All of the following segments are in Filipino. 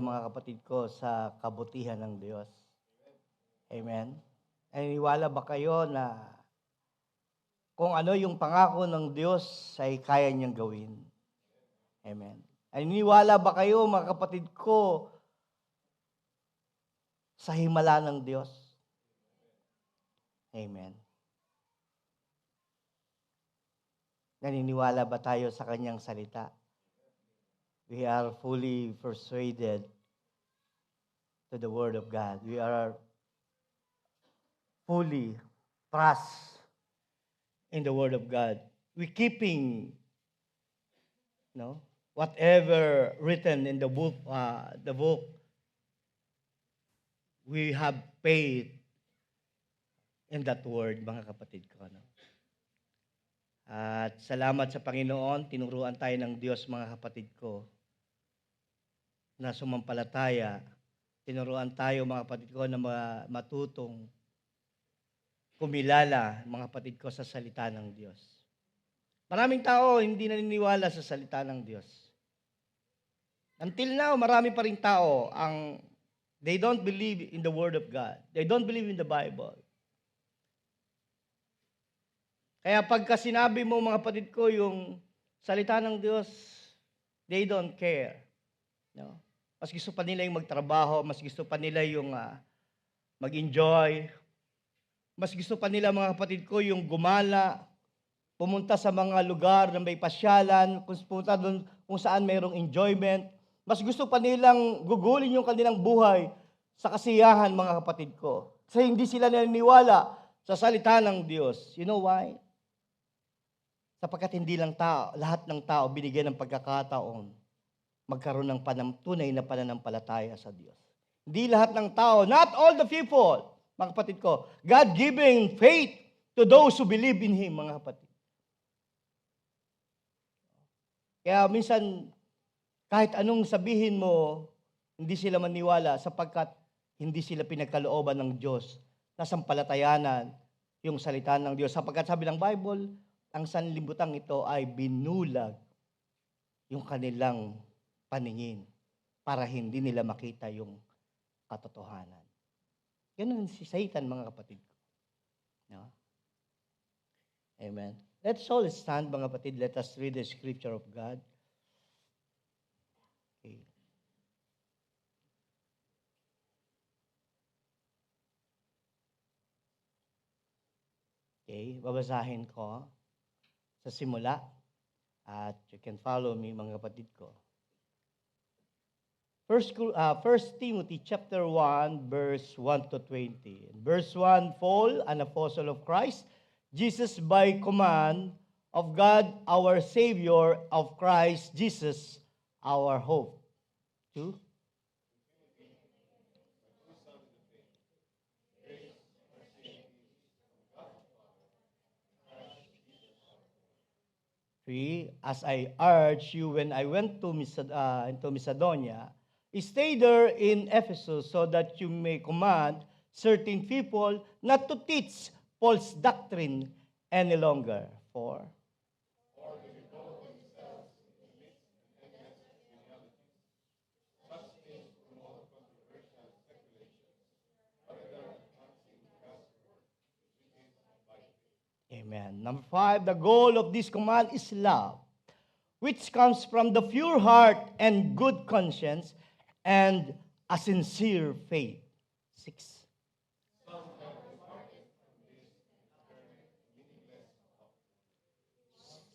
mga kapatid ko sa kabutihan ng Diyos. Amen. Naniniwala ba kayo na kung ano yung pangako ng Diyos ay kaya niyang gawin? Amen. Naniniwala ba kayo mga kapatid ko sa himala ng Diyos? Amen. Naniniwala ba tayo sa kanyang salita? We are fully persuaded to the Word of God. We are fully trust in the Word of God. We keeping, whatever written in the book, we have faith in that Word, mga kapatid ko. At salamat sa Panginoon, tinuruan tayo ng Diyos, mga kapatid ko, na sumampalataya. Tinuruan tayo, mga kapatid ko, na matutong kumilala, mga kapatid ko, sa salita ng Diyos. Maraming tao hindi naniniwala sa salita ng Diyos. Until now, marami pa rin tao they don't believe in the Word of God. They don't believe in the Bible. Kaya pagka sinabi mo, mga kapatid ko, yung salita ng Diyos, they don't care. No? Mas gusto pa nila yung magtrabaho, mas gusto pa nila yung mag-enjoy. Mas gusto pa nila, mga kapatid ko, yung gumala, pumunta sa mga lugar na may pasyalan, pumunta doon kung saan mayroong enjoyment. Mas gusto pa nilang gugulin yung kanilang buhay sa kasiyahan, mga kapatid ko. Kasi hindi sila naniniwala sa salita ng Diyos. You know why? Sapagkat hindi lang lahat ng tao binigyan ng pagkakataon magkaroon ng tunay na pananampalataya sa Diyos. Hindi lahat ng tao, not all the people, mga kapatid ko, God-giving faith to those who believe in Him, mga kapatid. Kaya minsan, kahit anong sabihin mo, hindi sila maniwala sapagkat hindi sila pinagkalooban ng Diyos na sampalatayanan yung salita ng Diyos. Sapagkat sabi ng Bible, ang sanlibutan ito ay binulag yung kanilang paningin para hindi nila makita yung katotohanan. Ganun si Satan, mga kapatid ko. No? Amen. Let's all stand, mga kapatid. Let us read the scripture of God. Okay. Okay, babasahin ko sa simula at you can follow me, mga kapatid ko. First Timothy chapter 1, verse 1 to 20. Verse 1, Paul, an apostle of Christ, Jesus by command of God, our Savior, of Christ Jesus, our hope. 2. As I urged you when I went to Macedonia, stay there in Ephesus so that you may command certain people not to teach false doctrine any longer. For Amen. Number 5, the goal of this command is love, which comes from the pure heart and good conscience and a sincere faith. 6.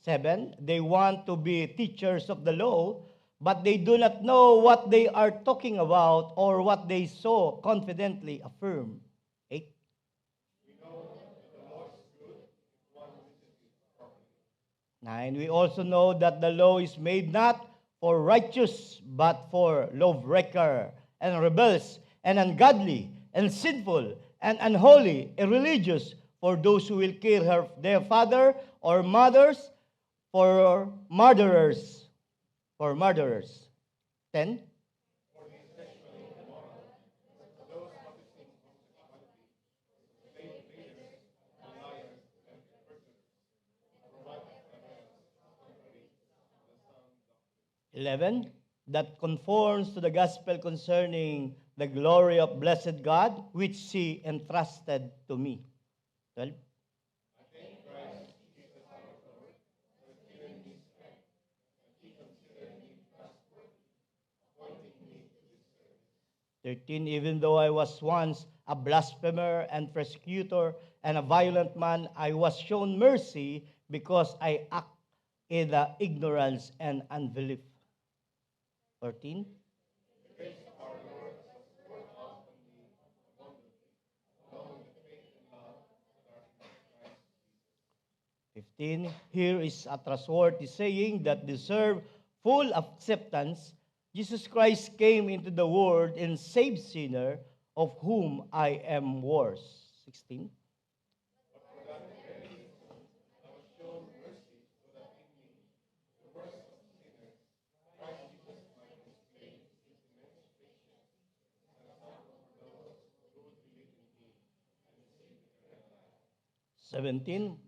7, they want to be teachers of the law, but they do not know what they are talking about or what they so confidently affirm. 8. 9, we also know that the law is made not for righteous, but for lawbreaker and rebels and ungodly and sinful and unholy, irreligious, for those who will kill their father or mothers, for murderers. 10. 11, that conforms to the gospel concerning the glory of blessed God, which he entrusted to me. 12. 13, even though I was once a blasphemer and persecutor and a violent man, I was shown mercy because I act in the ignorance and unbelief. 14. 15, here is a trustworthy saying that deserve full acceptance. Jesus Christ came into the world and saved sinner, of whom I am worst. 16.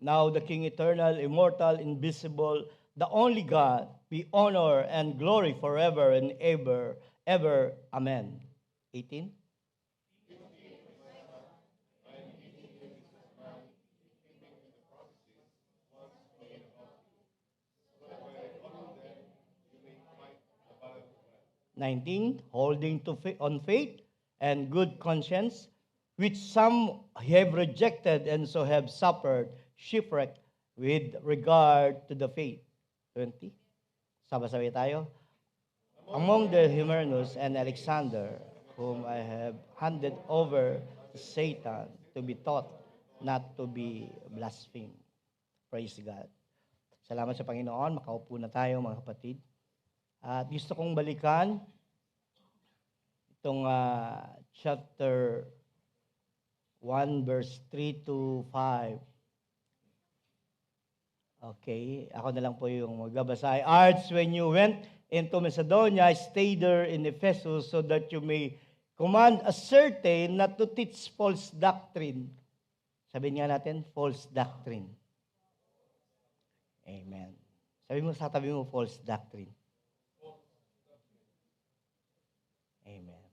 Now the King eternal, immortal, invisible, the only God, be honor and glory forever and ever, ever. Amen. 18. Holding to on faith and good conscience, which some have rejected and so have suffered shipwreck with regard to the faith. 20. Sabay-sabay tayo. Among the Hymenus and Alexander, whom I have handed over to Satan to be taught not to be blasphemed. Praise God. Salamat sa Panginoon. Makaupo na tayo, mga kapatid. At gusto kong balikan itong chapter 1, verse 3 to 5. Okay, ako na lang po yung magbabasa. Arts, when you went into Macedonia, stay there in Ephesus so that you may command a certain not to teach false doctrine. Sabihin nga natin, false doctrine. Amen. Sabi mo sa tabi mo, false doctrine. Amen.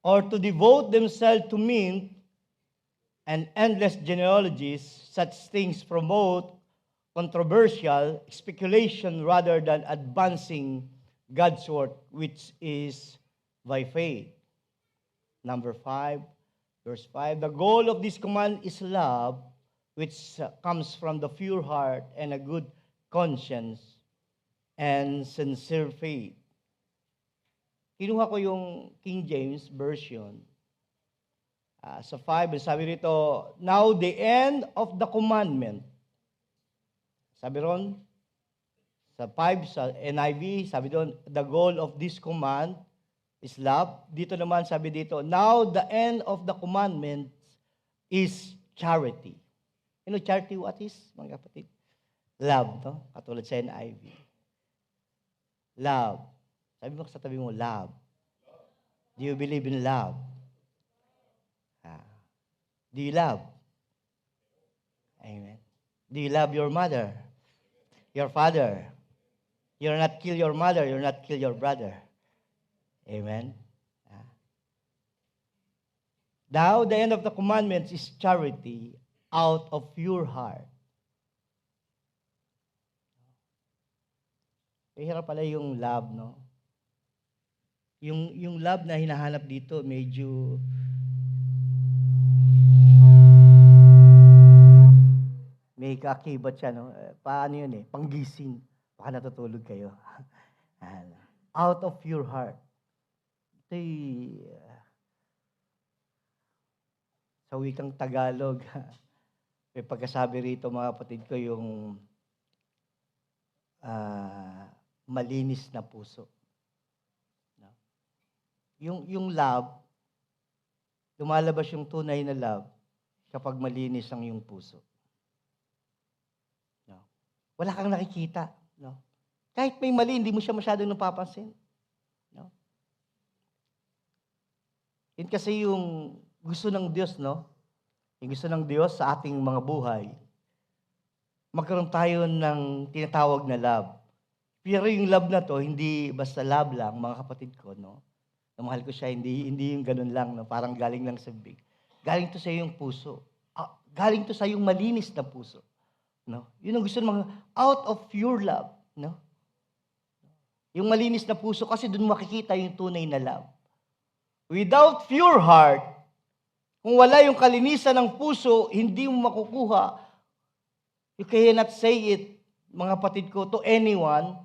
Or to devote themselves to mint and endless genealogies, such things promote controversial speculation rather than advancing God's word, which is by faith. Number 5, verse 5, the goal of this command is love, which comes from the pure heart and a good conscience and sincere faith. Kinuha ko yung King James Version. Sa 5, sabi rito, now the end of the commandment. Sabi ron, sa 5, sa NIV, sabi doon, the goal of this command is love. Dito naman, sabi dito, now the end of the commandment is charity. You know charity what is, mga kapatid? Love, no? Katulad sa NIV. Love. Sabi mo sa tabi mo, love. Do you believe in love? Do you love? Amen. Do you love your mother? Your father? You'll not kill your mother, you'll not kill your brother. Amen. Now, the end of the commandments is charity out of your heart. Hirap pala yung love, no? Yung love na hinahanap dito, medyo may kaakibat siya, no? Paano yun eh? Panggising. Baka natutulog kayo. Out of your heart. Ito'y sa wikang Tagalog, may pagkasabi rito, mga kapatid ko, yung malinis na puso. Yung love, lumalabas yung tunay na love kapag malinis ang iyong puso. No? Wala kang nakikita. No? Kahit may mali, hindi mo siya masyadong napapansin. No? Yun kasi yung gusto ng Diyos, no? Yung gusto ng Diyos sa ating mga buhay, magkaroon tayo ng tinatawag na love. Pero yung love na to, hindi basta love lang, mga kapatid ko, no? Na mahal ko siya, hindi yung ganun lang, no? Parang galing lang sa bibig. Galing to sa iyong puso. Galing to sa iyong malinis na puso. No? Yun ang gusto ng mga out of pure love. No? Yung malinis na puso, kasi doon makikita yung tunay na love. Without pure heart, kung wala yung kalinisan ng puso, hindi mo makukuha. You cannot say it, mga kapatid ko, to anyone,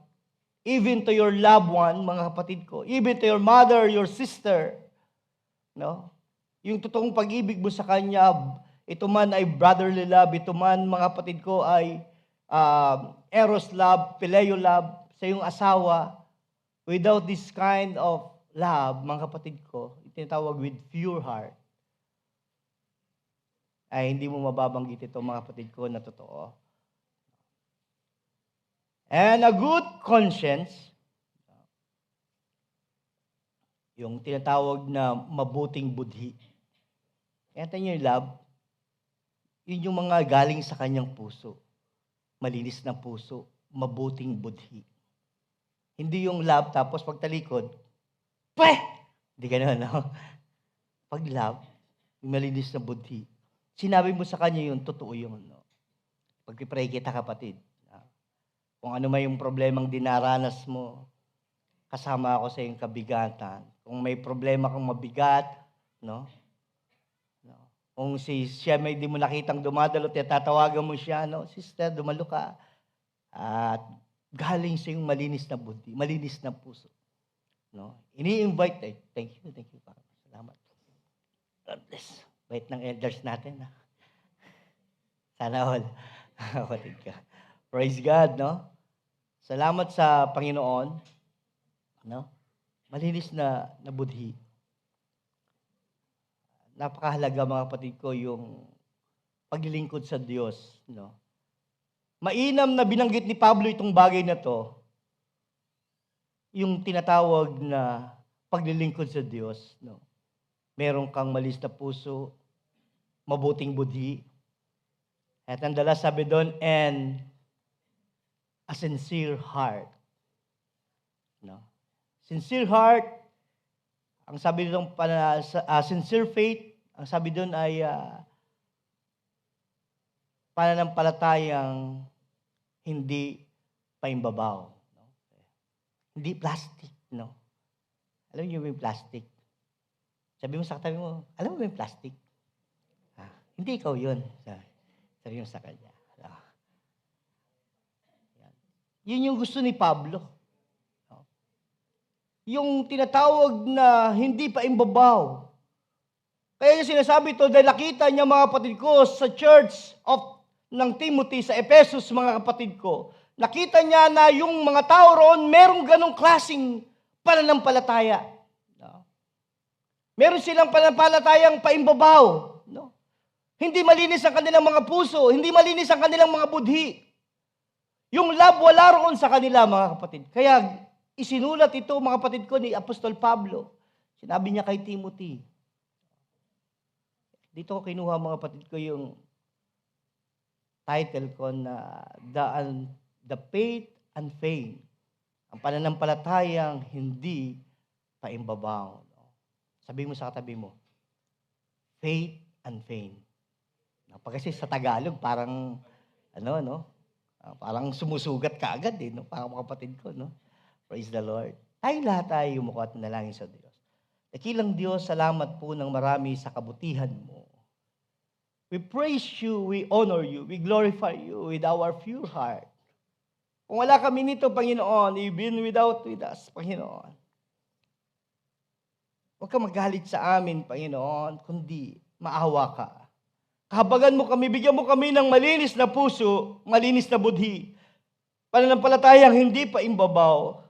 even to your loved one, mga kapatid ko, even to your mother, your sister. No? Yung totoong pag-ibig mo sa kanya, ito man ay brotherly love, ito man, mga kapatid ko, ay eros love, phileo love, sa iyong asawa. Without this kind of love, mga kapatid ko, itinatawag with pure heart, ay hindi mo mababanggit ito, mga kapatid ko, na totoo. And a good conscience, yung tinatawag na mabuting budhi. Kaya niyo yung love, yun yung mga galing sa kanyang puso. Malinis na puso, mabuting budhi. Hindi yung love, tapos pagtalikod, peh! Hindi gano'n, no? Pag love, yung malinis na budhi, sinabi mo sa kanya yun, totoo yun, no? Pag-pray kita, kapatid. Kung ano may yung problemang dinaranas mo, kasama ako sa iyong kabigatan. Kung may problema kang mabigat, no? Kung siya may di mo nakitang dumadalo, tatawagan mo siya, no? Sister, dumalo ka. At galing sa iyong malinis na buti, malinis na puso. No? Ini-invite, thank you. Salamat. God bless. Bait ng elders natin. Sana all. Kapatid ka. Praise God, no? Salamat sa Panginoon, no? Malinis na budhi. Napakahalaga, mga kapatid ko, yung paglilingkod sa Diyos, no? Mainam na binanggit ni Pablo itong bagay na to, yung tinatawag na paglilingkod sa Diyos, no? Meron kang malinis na puso, mabuting budhi. At ang dalas sabi doon, and a sincere heart. No? Sincere heart, ang sabi doon, sincere faith, ang sabi doon ay pananampalatayang hindi paimbabaw. No? Hindi plastic, no? Alam niyo yung plastic? Sabi mo sa katabi mo, alam mo yung plastic? Hindi ikaw yun. Sabi mo sa kanya. Yun yung gusto ni Pablo. Yung tinatawag na hindi pa imbabaw. Kaya yung sinasabi ito, dahil nakita niya, mga kapatid ko, sa church ng Timothy, sa Ephesus, mga kapatid ko, nakita niya na yung mga tao roon, merong ganong klaseng pananampalataya. No? Meron silang pananampalatayang paimbabaw. No? Hindi malinis ang kanilang mga puso, hindi malinis ang kanilang mga budhi. Yung love, wala roon sa kanila, mga kapatid. Kaya isinulat ito, mga kapatid ko, ni Apostol Pablo. Sinabi niya kay Timothy. Dito ko kinuha, mga kapatid ko, yung title ko na The Faith and Fame. Ang pananampalatayang hindi paimbabaw. Sabi mo sa katabi mo, faith and fame. Pag kasi sa Tagalog, parang, parang sumusugat ka agad, no? Parang mga kapatid ko, no? Praise the Lord. Tayo lahat ay umuko at manalangin sa Diyos. Dakilang Diyos, salamat po ng marami sa kabutihan mo. We praise you, we honor you, we glorify you with our pure heart. Kung wala kami nito, Panginoon, you've been with us, Panginoon. Huwag ka magalit sa amin, Panginoon, kundi maawa ka. Kahabagan mo kami, bigyan mo kami ng malinis na puso, malinis na budhi, pananampalatayang hindi pa imbabaw,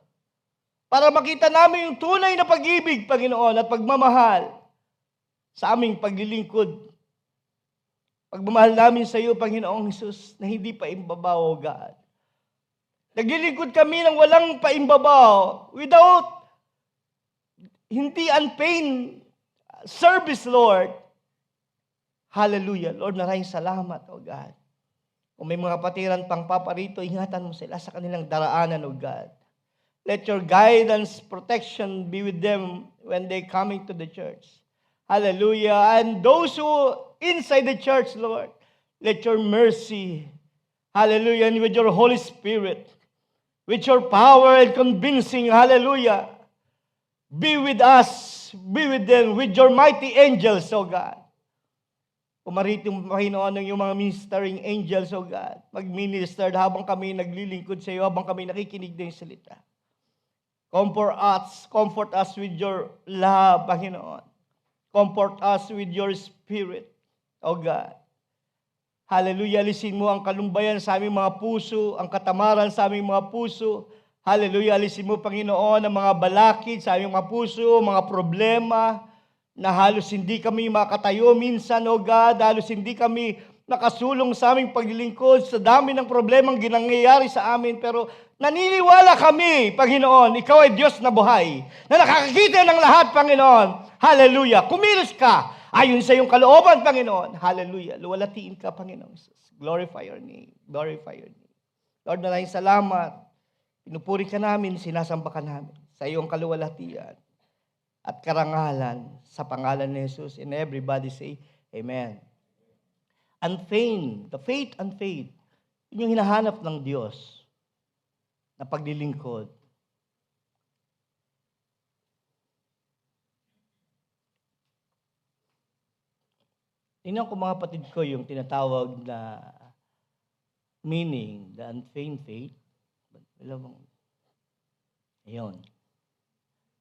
para makita namin yung tunay na pag-ibig, Panginoon, at pagmamahal sa aming paglilingkod. Pagmamahal namin sa iyo, Panginoong Hesus, na hindi pa imbabaw, O God. Naglilingkod kami ng walang paimbabaw, without, hindi unpaid service, Lord. Hallelujah. Lord, maraming salamat, O God. Kung may mga kapatiran pang paparito, ingatan mo sila sa kanilang daraanan, O God. Let your guidance, protection be with them when they coming to the church. Hallelujah. And those who inside the church, Lord, let your mercy, hallelujah, and with your Holy Spirit, with your power and convincing, hallelujah, be with us, be with them, with your mighty angels, O God. Pumarito mo, Panginoon, ng iyong mga ministering angels, O God, mag-minister habang kami naglilingkod sa iyo, habang kami nakikinig ng salita. Comfort us with your love, Panginoon. Comfort us with your spirit, O God. Hallelujah, alisin mo ang kalumbayan sa aming mga puso, ang katamaran sa aming mga puso. Hallelujah, alisin mo, Panginoon, ang mga balakid sa aming mga puso, mga problema, na halos hindi kami makatayo minsan, O God, halos hindi kami nakasulong sa aming paglilingkod sa dami ng problemang ginangyayari sa amin, pero naniniwala kami, Panginoon, Ikaw ay Diyos na buhay, na nakakakita ng lahat, Panginoon. Hallelujah. Kumilos ka ayon sa iyong kalooban, Panginoon. Hallelujah. Luwalatiin ka, Panginoon. Glorify your name. Glorify your name. Lord, maraming salamat. Pinupuri ka namin, sinasamba ka namin sa iyong kaluwalhatian at karangalan sa pangalan ni Jesus. And everybody say, Amen. Unfeigned, the faith unfeigned, yun yung hinahanap ng Diyos na paglilingkod. Tingnan ko mga patid ko yung tinatawag na meaning, the unfeigned faith. Ayun.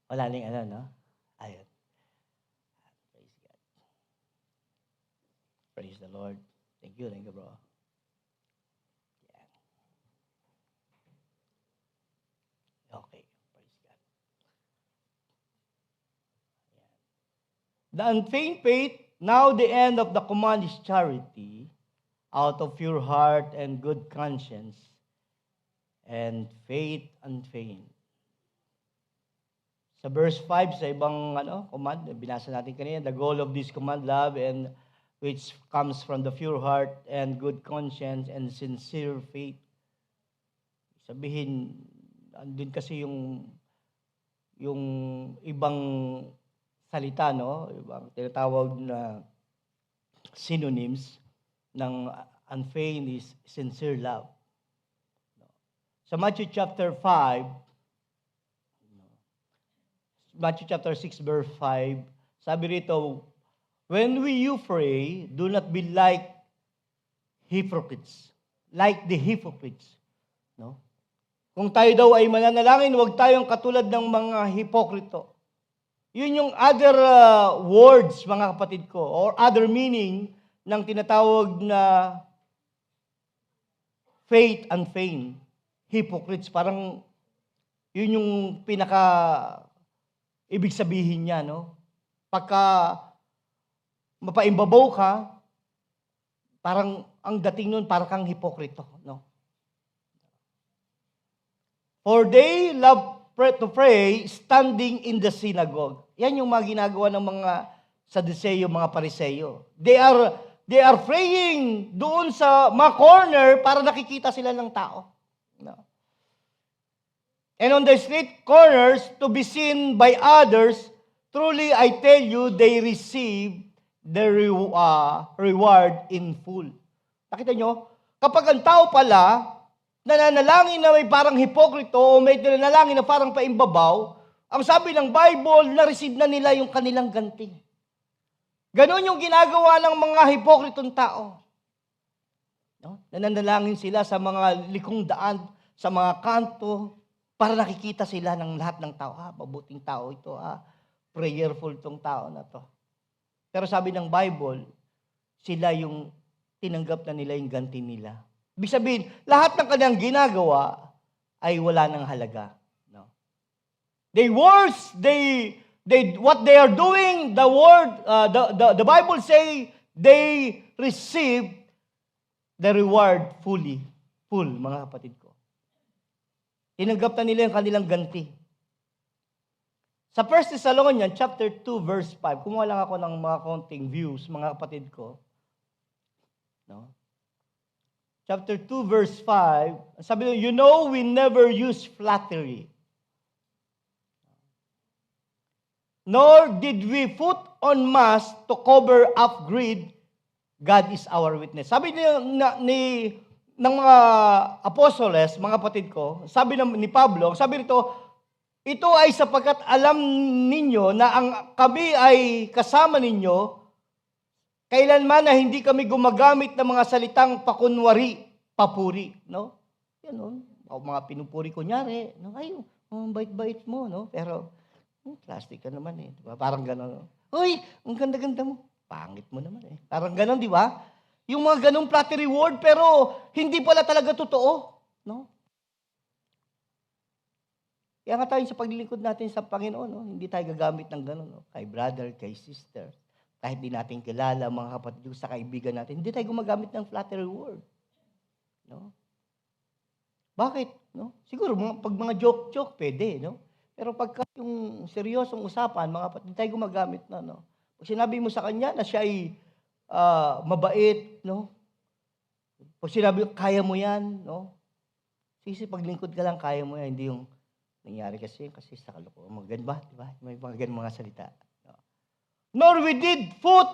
Wala ning ano, no? Ayun. Praise God. Praise the Lord. Thank you, bro. Yan. Okay, praise God. Yan. The unfeigned faith, now the end of the command is charity, out of pure heart and good conscience, and faith unfeigned. Sa verse 5, sa ibang command, binasa natin kanina, the goal of this command, love, and which comes from the pure heart and good conscience and sincere faith. Sabihin, andun kasi yung ibang salita, no? Ibang tinatawag na synonyms ng unfeigned is sincere love. Sa Matthew chapter 6, verse 5, sabi rito, when you pray, do not be like hypocrites. Like the hypocrites. No? Kung tayo daw ay mananalangin, huwag tayong katulad ng mga hipokrito. Yun yung other words, mga kapatid ko, or other meaning ng tinatawag na faith unfeigned. Hypocrites, parang yun yung ibig sabihin niya, no? Pagka mapaimbabaw ka, parang ang dating nun, parang kang hipokrito, no? For they love to pray standing in the synagogue. Yan yung mga ginagawa ng mga Sadduceo, mga Pariseo. They are praying doon sa mga corner para nakikita sila ng tao. No? And on the street corners, to be seen by others, truly I tell you, they receive the reward in full. Nakita nyo? Kapag ang tao pala, nananalangin na may parang hipokrito o may nananalangin na parang paimbabaw, ang sabi ng Bible, na-receive na nila yung kanilang ganti. Ganon yung ginagawa ng mga hipokritong tao. No? Nananalangin sila sa mga likong daan, sa mga kanto, para nakikita sila ng lahat ng tao. Mabuting tao ito. Prayerful tong tao na to. Pero sabi ng Bible, sila yung tinanggap na nila yung ganti nila. Ibig sabihin, lahat ng kanilang ginagawa ay wala ng halaga. No? What they are doing, the Bible say, they receive the reward full, mga kapatid ko. Tinanggap na nila yung kanilang ganti. Sa 1 Thessalonians chapter 2 verse 5, kumuha lang ako ng mga konting views, mga kapatid ko. No? chapter 2, verse 5, sabi doon, you know we never use flattery. Nor did we put on mask to cover up greed. God is our witness. Sabi ng mga apostoles, mga kapatid ko, sabi ni Pablo, sabi nito, ito ay sapagkat alam ninyo na kami ay kasama ninyo, kailanman na hindi kami gumagamit ng mga salitang pakunwari, papuri, no? Yan, no? Mga pinupuri kunyari, no? Ay, bait-bait mo, no? Pero, plastic ka naman eh. Diba? Parang gano'n, no? Uy, ang ganda-ganda mo. Pangit mo naman eh. Parang gano'n, di ba? Yung mga ganong flattery word, pero hindi pala talaga totoo, no? Kaya nga tayo sa paglilingkod natin sa Panginoon, no? Hindi tayo gagamit ng gano'n, no? Kay brother, kay sister, kahit di natin kilala, mga kapatid, sa kaibigan natin, hindi tayo gumagamit ng flattery word. No? Bakit? No? Siguro, pag mga joke-joke, pwede, no? Pero pagka yung seryosong usapan, mga kapatid, hindi tayo gumagamit na, no? Pag sinabi mo sa kanya na siya ay mabait, no? Pag sinabi mo, kaya mo yan, no? Sisi, paglingkod ka lang, kaya mo yan, hindi yung nangyari kasi sa kalokohan. Maganda ba? Diba? May mga ganun mga salita. Nor we did put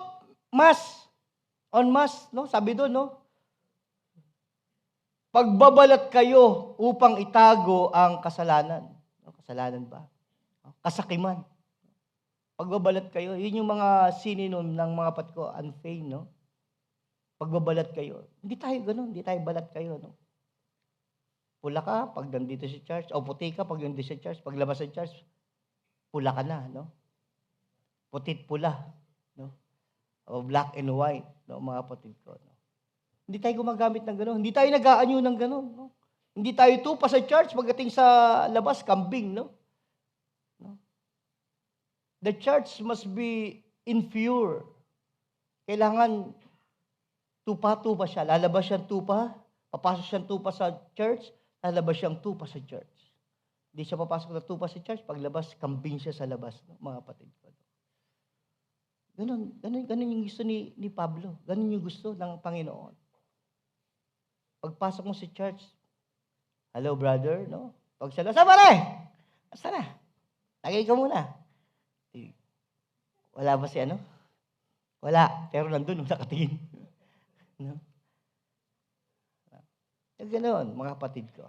mask on mask, no? Sabi doon, no? Pagbabalat kayo upang itago ang kasalanan. No? Kasalanan ba? Kasakiman. Pagbabalat kayo, yun yung mga synonym ng mga patko, unfeigned, no? Pagbabalat kayo. Hindi tayo ganun, hindi tayo balat kayo, no? Pula ka pag nandito sa church, o puti ka pag nandito sa church, paglabas sa church, pula ka na, no? Putit pula, no? O black and white, no, mga kapatid ko, no? Hindi tayo gumagamit ng gano'n. Hindi tayo nag-aanyo ng gano'n, no? Hindi tayo tupa sa church pagdating sa labas, kambing, no? No? The church must be impure. Kailangan tupa-tupa siya. Lalabas siyang tupa, papasok siyang tupa sa church, lalabas siyang tupa sa church. Hindi siya papasok na tupa sa church, paglabas, kambing siya sa labas, no, mga kapatid ko. Ganun yung gusto ni Pablo. Ganun yung gusto ng Panginoon. Pagpasok mo sa church, hello brother, no? Pag sila, sa pare! Basta na. Tagay ka muna. Wala ba si ano? Wala. Pero nandun, nakatingin. No? Ganun, mga kapatid ko.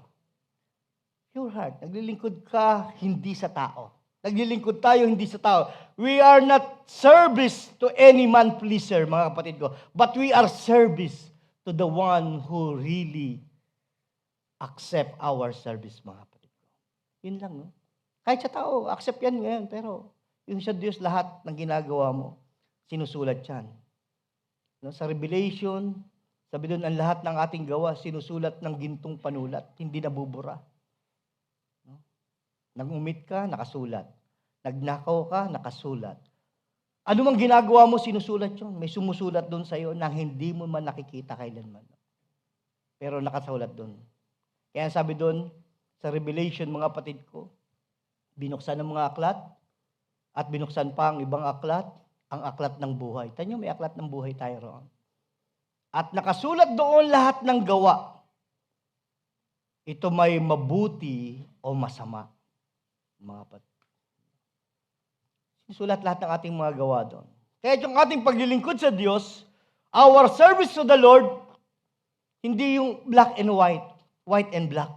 Pure heart. Naglilingkod ka, hindi sa tao. Naglilingkod tayo, hindi sa tao. We are not service to any man pleaser, mga kapatid ko. But we are service to the one who really accept our service, mga kapatid ko. Yun lang, no? Kahit sa tao, accept yan ngayon. Pero yung sa Diyos, lahat ng ginagawa mo, sinusulat yan. No? Sa Revelation, sabi doon, ang lahat ng ating gawa, sinusulat ng gintong panulat, hindi nabubura. Nag-umit ka, nakasulat. Nagnakaw ka, nakasulat. Ano mang ginagawa mo, sinusulat yun. May sumusulat doon sa'yo na hindi mo man nakikita kailanman. Pero nakasulat doon. Kaya sabi doon, sa Revelation, mga kapatid ko, binuksan ng mga aklat, at binuksan pa ang ibang aklat, ang aklat ng buhay. Tanyo, may aklat ng buhay tayo roon. At nakasulat doon lahat ng gawa. Ito may mabuti o masama. Mga kapatid. Sinusulat lahat ng ating mga gawa doon. Kaya yung ating paglilingkod sa Diyos, our service to the Lord, hindi yung black and white, white and black.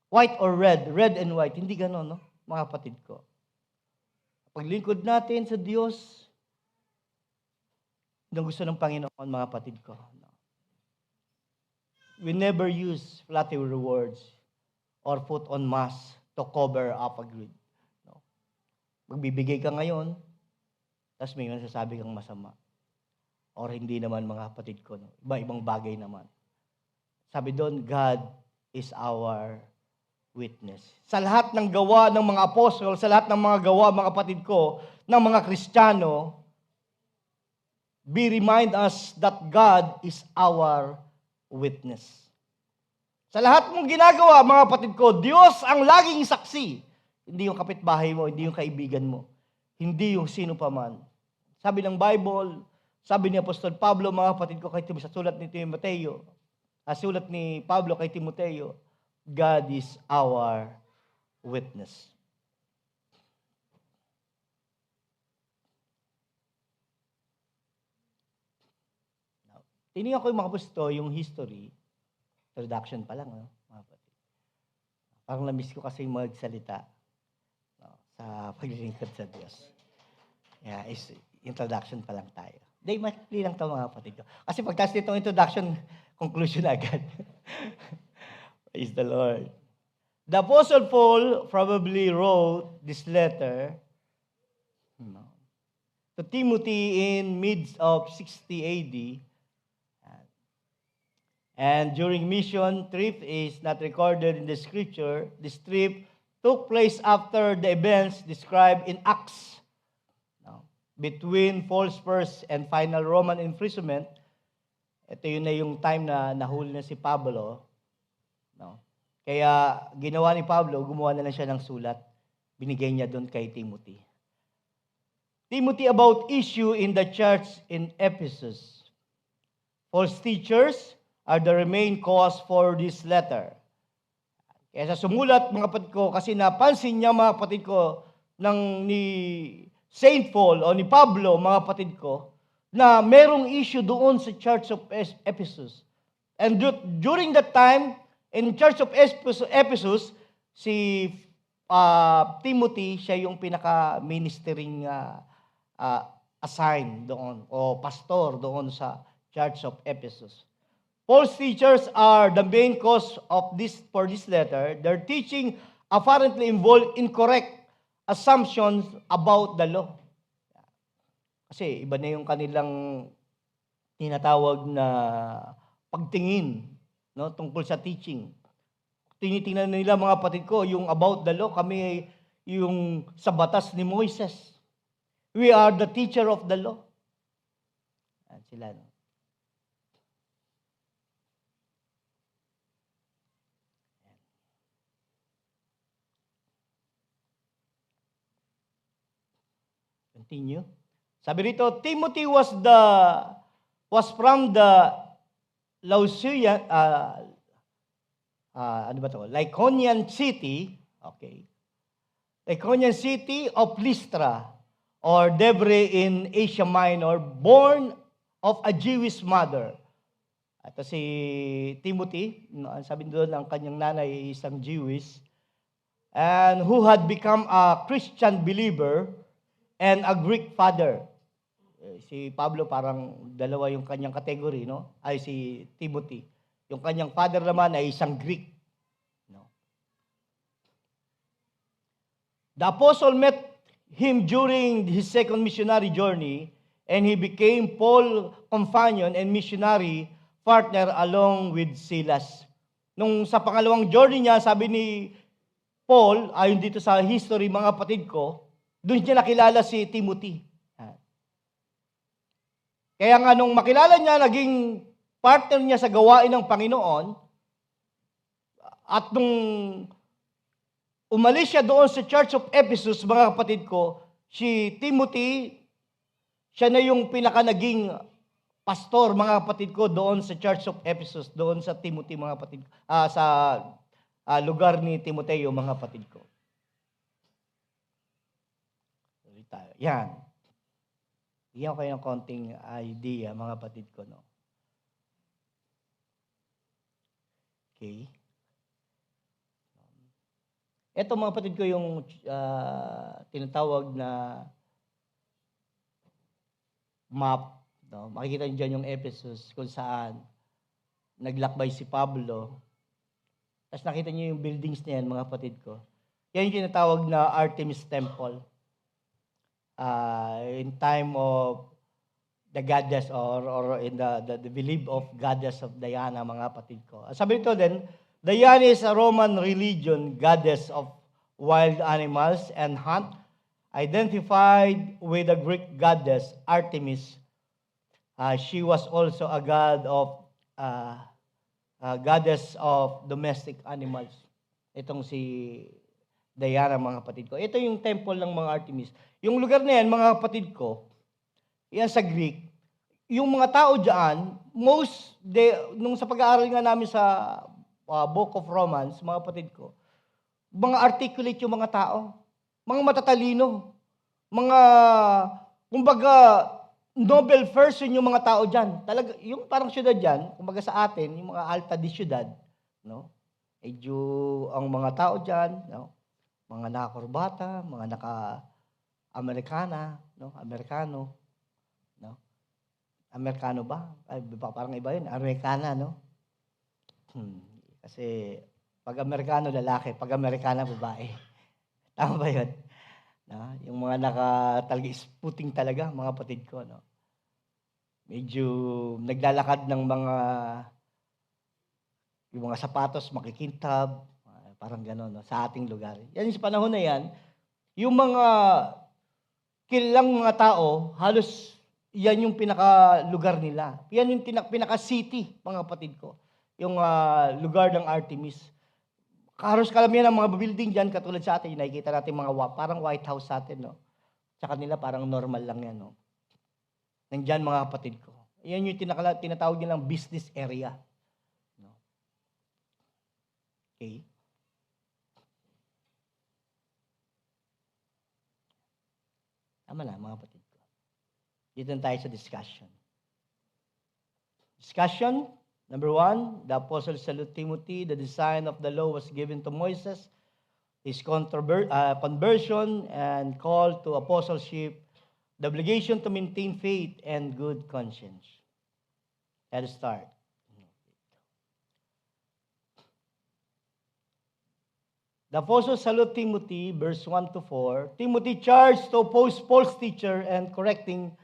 White or red, red and white. Hindi gano'n, no? Mga kapatid ko. Paglingkod natin sa Diyos, yung gusto ng Panginoon, mga kapatid ko. We never use flattery words or put on mask to cover up a greed. No? Magbibigay ka ngayon, tapos may masasabi kang masama. Or hindi naman, mga kapatid ko. No? Iba-ibang bagay naman. Sabi doon, God is our witness. Sa lahat ng gawa ng mga apostol, sa lahat ng mga gawa, mga kapatid ko, ng mga Kristiyano, remind us that God is our witness. Sa lahat mong ginagawa, mga kapatid ko, Diyos ang laging saksi. Hindi yung kapitbahay mo, hindi yung kaibigan mo, hindi yung sino pa man. Sabi ng Bible, sabi ni Apostol Pablo, mga kapatid ko, kahit sa sulat ni Timoteo, sulat ni Pablo kay Timoteo, God is our witness. Tinignan ko yung mga gusto, yung history, introduction pa lang, no? Mga kapatid. Parang na-miss ko kasi magsalita, no, sa paglilingkod sa Diyos. Yeah, introduction pa lang tayo. Hindi, maikli lang ito mga kapatid ko. Kasi pagtas nitong introduction, conclusion agad. Praise the Lord. The Apostle Paul probably wrote this letter, no, to Timothy in mid of 60 AD. And during mission trip is not recorded in the scripture. This trip took place after the events described in Acts. No? Between Paul's first and final Roman imprisonment, ito yun na yung time na nahuli na si Pablo. No? Kaya ginawa ni Pablo, gumawa na lang siya ng sulat. Binigay niya doon kay Timothy. Timothy about issue in the church in Ephesus. False teachers are the main cause for this letter. Kaya sa sumulat, mga kapatid ko, kasi napansin niya, mga kapatid ko, ni Saint Paul o ni Pablo, mga kapatid ko, na merong issue doon sa Church of Ephesus. And during that time, in Church of Ephesus, si Timothy, siya yung pinaka-ministering assigned doon, o pastor doon sa Church of Ephesus. Paul's teachers are the main cause of this letter. Their teaching apparently involved incorrect assumptions about the law. Kasi iba na yung kanilang tinatawag na pagtingin, no, tungkol sa teaching. Tinitingnan nila, mga kapatid ko, yung about the law, kami yung sa batas ni Moises. We are the teacher of the law. Yan sila, no? Continue. Sabi rito, Timothy was from the Laodicean, Lycaonian city, okay. Lycaonian city of Lystra or Debre in Asia Minor, born of a Jewish mother. At si Timothy, sabi doon ang kanyang nanay ay isang Jewish, and who had become a Christian believer and a Greek father. Si Pablo parang dalawa yung kanyang category, no? Ay si Timothy. Yung kanyang father naman ay isang Greek, no? The apostle met him during his second missionary journey, and he became Paul's companion and missionary partner along with Silas. Nung sa pangalawang journey niya, sabi ni Paul, ayon dito sa history, mga kapatid ko, doon niya nakilala si Timothy. Kaya nga nung makilala niya, naging partner niya sa gawain ng Panginoon, at nung umalis siya doon sa Church of Ephesus, mga kapatid ko, si Timothy, siya na yung pinaka-naging pastor, mga kapatid ko, doon sa Church of Ephesus, doon sa Timothy, mga kapatid, sa lugar ni Timoteo, mga kapatid ko. Yan. Bigyan ko kayo ng konting idea, mga kapatid ko, no? Okay. Ito, mga kapatid ko, yung tinatawag na map, no? Makikita niyo dyan yung Ephesus, kung saan naglakbay si Pablo. Tapos nakita niyo yung buildings na yan, mga kapatid ko. Yan yung tinatawag na Artemis Temple. In time of the goddess or in the belief of goddess of Diana, mga kapatid ko. Sabi nito din, Diana is a Roman religion, goddess of wild animals and hunt, identified with the Greek goddess Artemis. She was also a goddess of domestic animals. Itong si Diana, mga kapatid ko. Ito yung temple ng mga Artemis. Yung lugar na yan, mga kapatid ko, yan sa Greek, yung mga tao diyan, nung sa pag-aaral nga namin sa Book of Romans, mga kapatid ko, mga articulate yung mga tao, mga matatalino, mga, kumbaga, Nobel person yung mga tao diyan. Talaga, yung parang syudad diyan, kumbaga sa atin, yung mga alta de syudad, no? Medyo ang mga tao diyan, no? Mga nakakurbata, mga naka-Amerikana, no? Amerikano, no? Amerikano ba? Ay, parang iba yun, Amerikana, no? Kasi pag Amerikano, lalaki, pag Amerikana, babae. Tama ba yun? No? Yung mga naka-isputing talaga, mga kapatid ko, no? Medyo naglalakad ng yung mga sapatos makikintab, parang gano'n, no? Sa ating lugar. Yan sa panahon na yan, yung mga kilalang mga tao, halos yan yung pinaka-lugar nila. Yan yung pinaka-city, mga kapatid ko. Yung lugar ng Artemis. Halos kalamihan ng mga building dyan, katulad sa atin, nakikita natin mga parang White House sa atin, no? Sa kanila parang normal lang yan, no? Nandyan mga kapatid ko. Yan yung tinatawag nilang business area. No? Okay? Tama na, mga kapatid ko. Dito na tayo sa discussion. Discussion, number 1, the apostle salute Timothy. The design of the law was given to Moses. His conversion and call to apostleship, the obligation to maintain faith and good conscience. Let's start. The apostle salute Timothy, verse 1 to 4. Timothy charged to oppose false teacher and correcting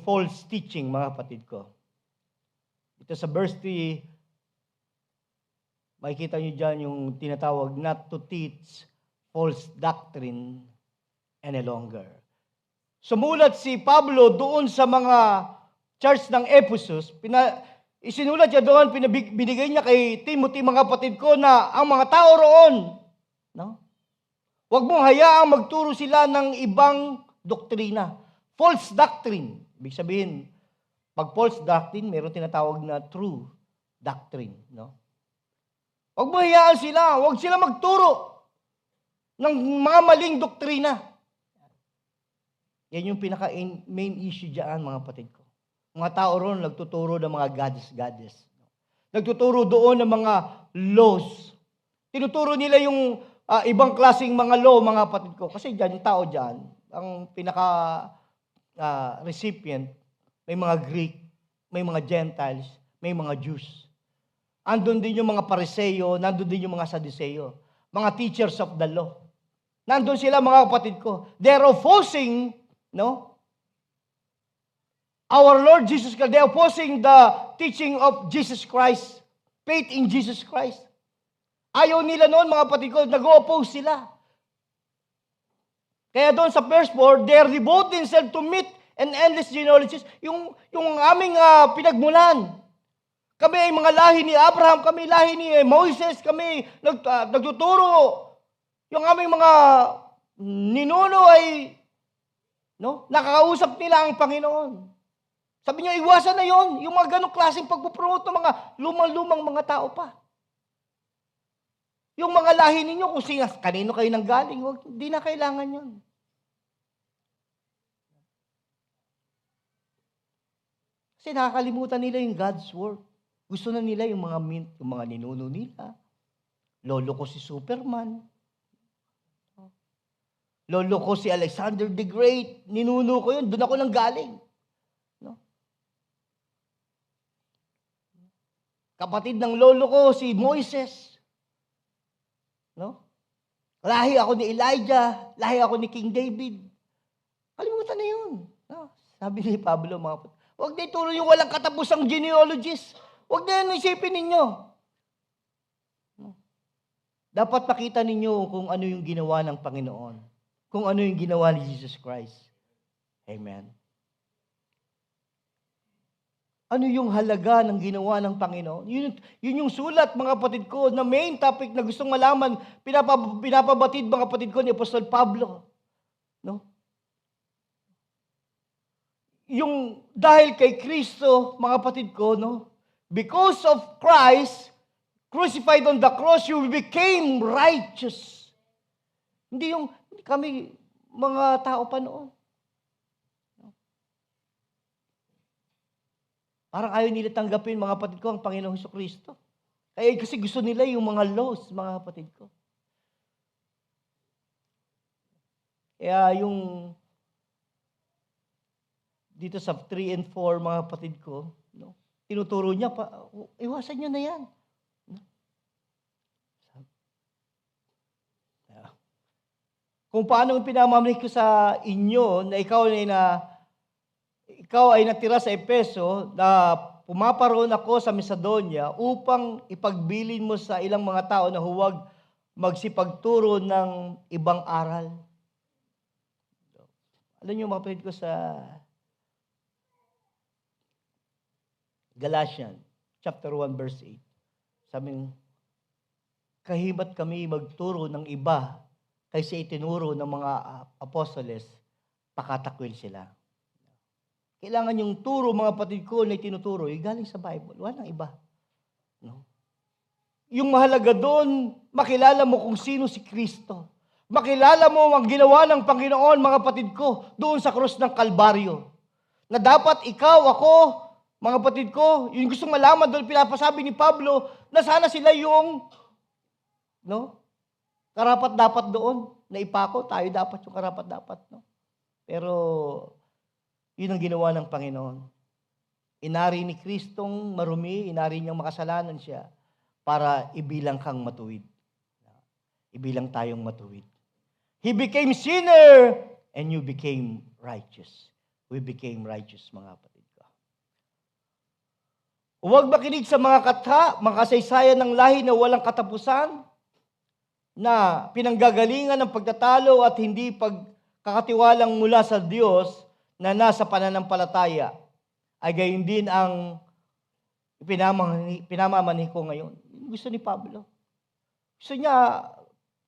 false teaching, mga kapatid ko. Ito sa verse 3, makikita nyo dyan yung tinatawag not to teach false doctrine any longer. Sumulat si Pablo doon sa mga church ng Ephesus, isinulat niya doon, binigay niya kay Timothy, mga kapatid ko, na ang mga tao roon, no? Huwag mong hayaang magturo sila ng ibang doktrina. False doctrine. Ibig sabihin, pag false doctrine, mayroon tinatawag na true doctrine, no? Huwag mo hayaan sila. Huwag sila magturo ng mga maling doktrina. Yan yung pinaka-main issue dyan, mga kapatid ko. Mga tao roon, nagtuturo ng mga goddess. Nagtuturo doon ng mga laws. Tinuturo nila yung ibang klaseng mga law, mga kapatid ko. Kasi dyan, yung tao dyan, ang pinaka-recipient, may mga Greek, may mga Gentiles, may mga Jews. Andun din yung mga Pariseo, nandun din yung mga Sadduceo, mga teachers of the law. Nandun sila, mga kapatid ko. They're opposing, no? Our Lord Jesus Christ. They're opposing the teaching of Jesus Christ. Faith in Jesus Christ. Ayaw nila noon, mga kapatid ko, nag-oppose sila. Kaya doon sa verse 4, they're devoting themselves to meet and endless genealogies. Yung aming pinagmulan. Kami ay mga lahi ni Abraham, kami lahi ni Moses, kami nagtuturo. Yung aming mga ninuno ay nakakausap nila ang Panginoon. Sabi niya, iwasan na yon, yung mga ganong klaseng pagpupromote ng mga lumang mga tao pa. Yung mga lahi ninyo, kung kanino kayo nang galing, hindi na kailangan yon. Kasi nakakalimutan nila yung God's word. Gusto na nila yung mga ninuno nila. Lolo ko si Superman. Lolo ko si Alexander the Great. Ninuno ko yun. Doon ako nang galing. No? Kapatid ng lolo ko si Moises. No? Lahi ako ni Elijah. Lahi ako ni King David. Kalimutan na yun. No? Sabi ni Pablo, huwag na ituro yung walang katapusang genealogies. Huwag na yan isipin ninyo. Dapat makita ninyo kung ano yung ginawa ng Panginoon. Kung ano yung ginawa ni Jesus Christ. Amen. Ano yung halaga ng ginawa ng Panginoon? Yun yung sulat, mga kapatid ko, na main topic na gustong malaman, pinapabatid, mga kapatid ko, ni Apostol Pablo. No? yung dahil kay Kristo, mga kapatid ko, no? Because of Christ, crucified on the cross, you became righteous. Hindi yung kami, mga tao pa noon. Parang ayaw nila tanggapin, mga kapatid ko, ang Panginoong Jesucristo. Kaya kasi gusto nila yung mga laws, mga kapatid ko. Kaya yung dito sa 3 and 4, mga kapatid ko, no, tinuturo niya, iwasan niyo na yan. Kung paano pinamamalit ko sa inyo na ikaw ay natira sa Efeso, na pumaparoon ako sa Macedonia upang ipagbilin mo sa ilang mga tao na huwag magsipagturo ng ibang aral. Alam niyo, mga kapatid ko, sa Galatians chapter 1 verse 8, sabing, kahibat kami magturo ng iba kaysa itinuro ng mga apostoles, pakatakwil sila. Kailangan yung turo, mga kapatid ko, na itinuturo, galing sa Bible. Walang iba. No? Yung mahalaga doon, makilala mo kung sino si Kristo. Makilala mo ang ginawa ng Panginoon, mga kapatid ko, doon sa krus ng Kalbaryo. Na dapat ikaw, ako, mga kapatid ko, yung gustong malaman doon, pinapasabi ni Pablo, na sana sila yung, no? Karapat-dapat doon, na ipako, tayo dapat yung karapat-dapat, no? Pero, yun ang ginawa ng Panginoon. Inari ni Kristong marumi, inari niyang makasalanan siya, para ibilang kang matuwid. Ibilang tayong matuwid. He became sinner, and you became righteous. We became righteous, mga kapatid ko. Huwag makinig sa mga kasaysayan ng lahi na walang katapusan, na pinanggagalingan ng pagtatalo at hindi pagkakatiwalang mula sa Diyos na nasa pananampalataya, ay gayon din ang pinamamanih ko ngayon. Gusto ni Pablo. Gusto niya,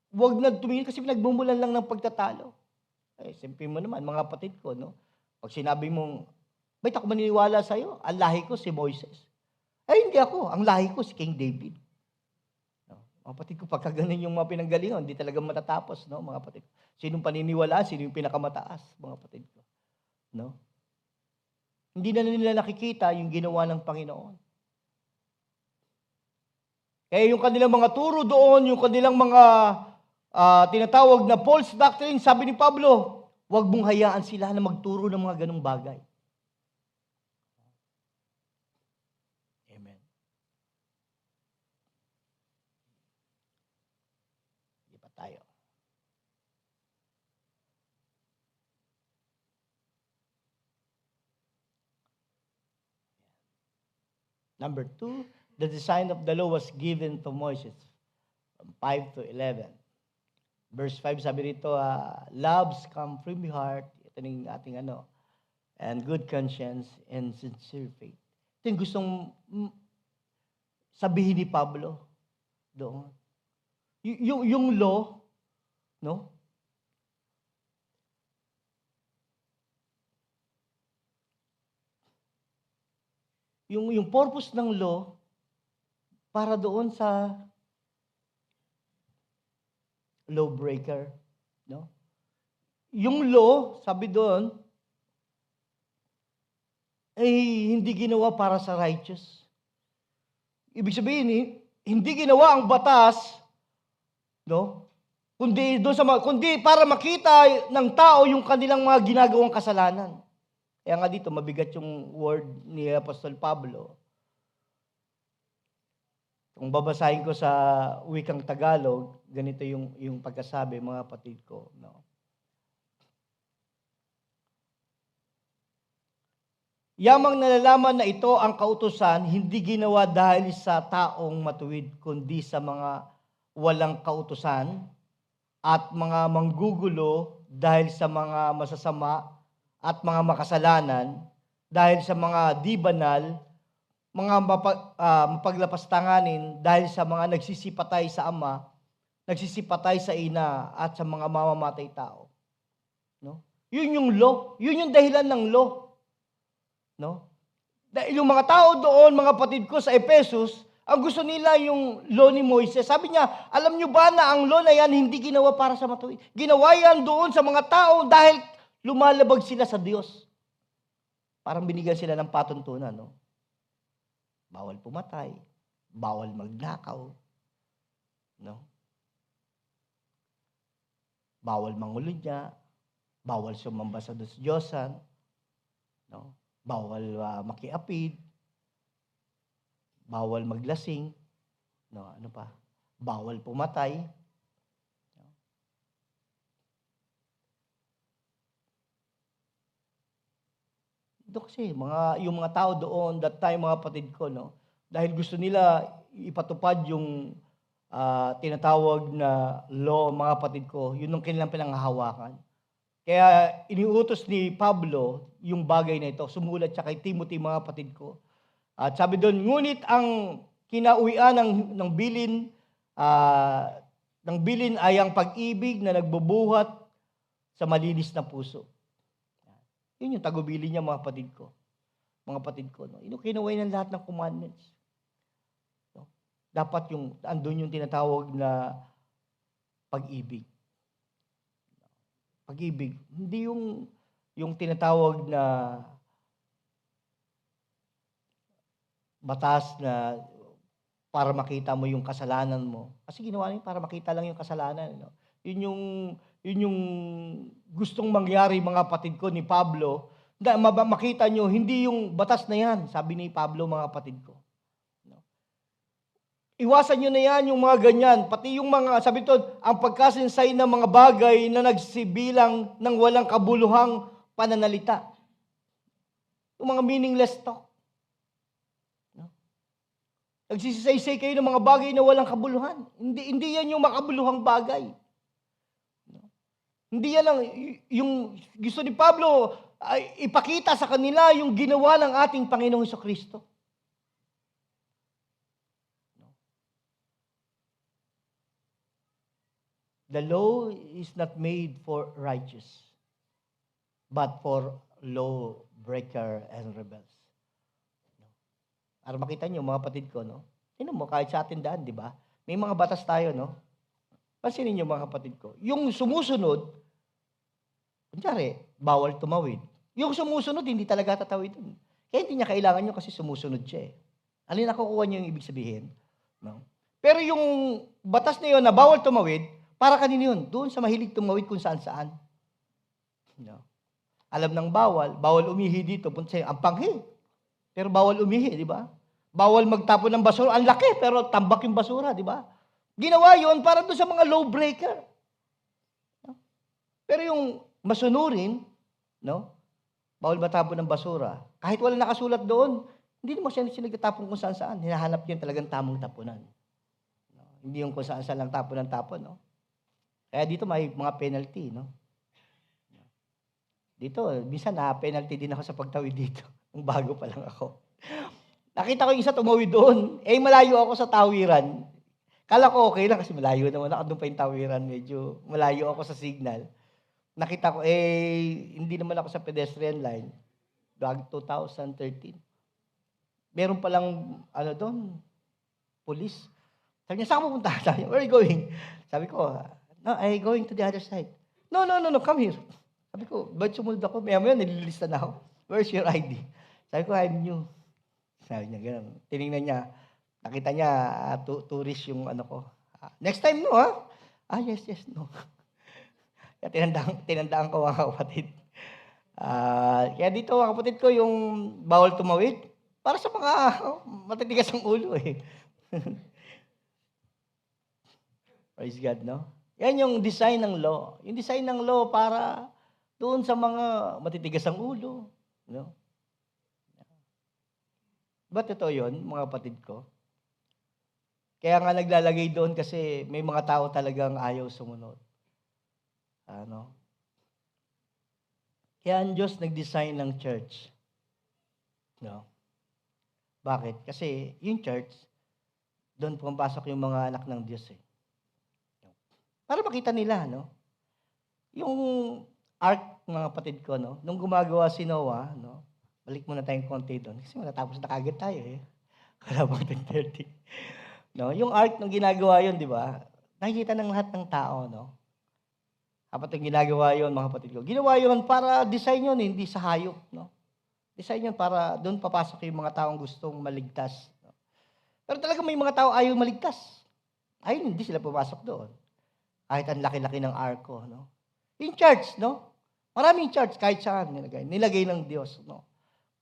huwag na tumingin kasi pinagmumulan lang ng pagtatalo. Siyempre mo naman, mga kapatid ko, no? Pag sinabi mong, ba't ako maniniwala sa'yo? Ang lahi ko si Moises. Hindi ako. Ang lahi ko si King David. No? Mga kapatid ko, pagka ganun yung mga pinanggalingan, hindi talaga matatapos, no, mga kapatid ko. Sinong paniniwala, sino yung pinakamataas, mga kapatid ko. No? Hindi na nila nakikita yung ginawa ng Panginoon. Kaya yung kanilang mga turo doon, yung kanilang mga tinatawag na false doctrine, sabi ni Pablo, huwag mong hayaan sila na magturo ng mga ganong bagay. Amen. Di ba tayo? Number 2, the design of the law was given to Moses, from 5 to 11. Verse 5, sabi rito, loves come from the heart, ito yung ating and good conscience and sincere faith. Ito yung gustong sabihin ni Pablo doon. Yung law, no? Yung purpose ng law, para doon sa lawbreaker, no? Yung law, sabi doon, ay hindi ginawa para sa righteous. Ibig sabihin, hindi ginawa ang batas, no? Kundi para makita ng tao yung kanilang mga ginagawang kasalanan. Kaya nga dito, mabigat yung word ni Apostol Pablo. Kung babasahin ko sa wikang Tagalog, ganito yung pagkasabi, mga kapatid ko. No? Yamang nalalaman na ito ang kautusan, hindi ginawa dahil sa taong matuwid, kundi sa mga walang kautusan at mga manggugulo dahil sa mga masasama at mga makasalanan, dahil sa mga di banal, mga mapaglapastanganin, dahil sa mga nagsisipatay sa ama, nagsisipatay sa ina, at sa mga mamamatay tao. No? Yun yung law. Yun yung dahilan ng law. No? Dahil yung mga tao doon, mga kapatid ko sa Ephesus, ang gusto nila yung law ni Moises. Sabi niya, alam niyo ba na ang law na yan hindi ginawa para sa matuwid? Ginawa yan doon sa mga tao dahil lumalabag sila sa Diyos. Parang binigyan sila ng patuntunan, no? Bawal pumatay, bawal magnakaw, no? Bawal mangulunya, bawal sumamba sa Diyosan, no? Bawal makiapid, bawal maglasing, no, ano pa? Bawal pumatay. Ito kasi yung mga tao doon that time, mga kapatid ko, no, dahil gusto nila ipatupad yung tinatawag na law, mga kapatid ko, yun ang kanilang pinanghahawakan. Kaya iniutos ni Pablo yung bagay na ito. Sumulat siya kay Timothy, mga kapatid ko. At sabi doon, ngunit ang kinauwian ng bilin ay ang pag-ibig na nagbubuhat sa malinis na puso. Yun yung tagubili niya, mga kapatid ko. Mga kapatid ko, no? Yun yung kinaway ng lahat ng commandments. No? Dapat andun yung tinatawag na pag-ibig. Pag-ibig. Hindi yung tinatawag na batas na para makita mo yung kasalanan mo. Kasi ginawa niya para makita lang yung kasalanan. No? Yun yung gustong mangyari, mga kapatid ko, ni Pablo. Makita nyo, hindi yung batas na yan, sabi ni Pablo, mga kapatid ko. No? Iwasan nyo na yan, yung mga ganyan. Pati yung mga, sabi ito, ang pagkasinsay ng mga bagay na nagsibilang ng walang kabuluhang pananalita. Yung mga meaningless talk. No? Nagsisisaysay kayo ng mga bagay na walang kabuluhan. Hindi yan yung makabuluhang bagay. No? Hindi yan lang, yung gusto ni Pablo, ay ipakita sa kanila yung ginawa ng ating Panginoong Jesucristo. The law is not made for righteous, but for law-breaker and rebels. Para makita niyo, mga kapatid ko, no? Tingnan mo, kahit sa tindahan, di ba? May mga batas tayo, no? Pansinin niyo, mga kapatid ko. Yung sumusunod, kunyari, bawal tumawid. Yung sumusunod, hindi talaga tatawid. Kaya hindi niya kailangan nyo kasi sumusunod siya. Ano yung nakukuha niyo yung ibig sabihin? No? Pero yung batas na yun na bawal tumawid, para kanino yun? Doon sa mahilig tumawid kung saan-saan. No? Alam ng bawal umihi dito, punta sa'yo, ang panghi. Pero bawal umihi, di ba? Bawal magtapon ng basura, ang laki, pero tambak yung basura, di ba? Ginawa yun para doon sa mga lawbreaker. No? Pero yung masunurin, no? Bawal matapon ng basura. Kahit wala nakasulat doon, hindi naman siya nagtatapon kung saan-saan. Hinahanap niya talagang tamang tapunan. No? Hindi yung kung saan-saan lang tapon ng tapon, no? Kaya dito may mga penalty, no? Dito, minsan na-penalty din ako sa pagtawid dito. Nung bago pa lang ako. Nakita ko yung isa tumawid doon. Malayo ako sa tawiran. Kala ko okay lang kasi malayo naman ako. Doon pa yung tawiran. Medyo malayo ako sa signal. Nakita ko, hindi naman ako sa pedestrian line. 2013. Meron palang, doon, police. Sabi niya, saan pupunta? Sabi niya, where are you going? Sabi ko, no, I'm going to the other side. No, come here. Sabi ko, ba't sumunod ako? Maya nililista na ako. Where's your ID? Sabi ko, I'm new. Sabi niya, gano'n. Tinignan niya. Nakita niya, tourist yung ko. Next time, no, ha? Yes, no. Kaya tinandaan ko, mga kapatid. Kaya dito, mga kapatid ko, yung bawal tumawid, para sa mga matitigas ang ulo, Praise God, no? Yan yung design ng law. Yung design ng law para doon sa mga matitigas ang ulo, no? Ba't ito yun, mga kapatid ko? Kaya nga naglalagay doon kasi may mga tao talagang ayaw sumunod. Kaya ang Diyos nag-design ng church. No? Bakit? Kasi yung church, doon pumapasok yung mga anak ng Diyos. Para makita nila, no? Yung ark, mga kapatid ko, no? Nung gumagawa si Noah, no? Balik muna tayong konti doon. Kasi matatapos na kagad tayo eh. Kala mo 10:30. No? Yung art ng ginagawa yun, di ba? Nakikita ng lahat ng tao, no? Kapag yung ginagawa yun, mga kapatid ko. Ginawa yun para design yun, hindi sa hayop, no? Design yun para doon papasok yung mga taong gustong maligtas. No? Pero talaga may mga tao ayaw maligtas. Ayun, hindi sila pumasok doon. Kahit ang laki-laki ng arko, no? Yung church, no? Maraming church, kahit saan nilagay ng Diyos, no?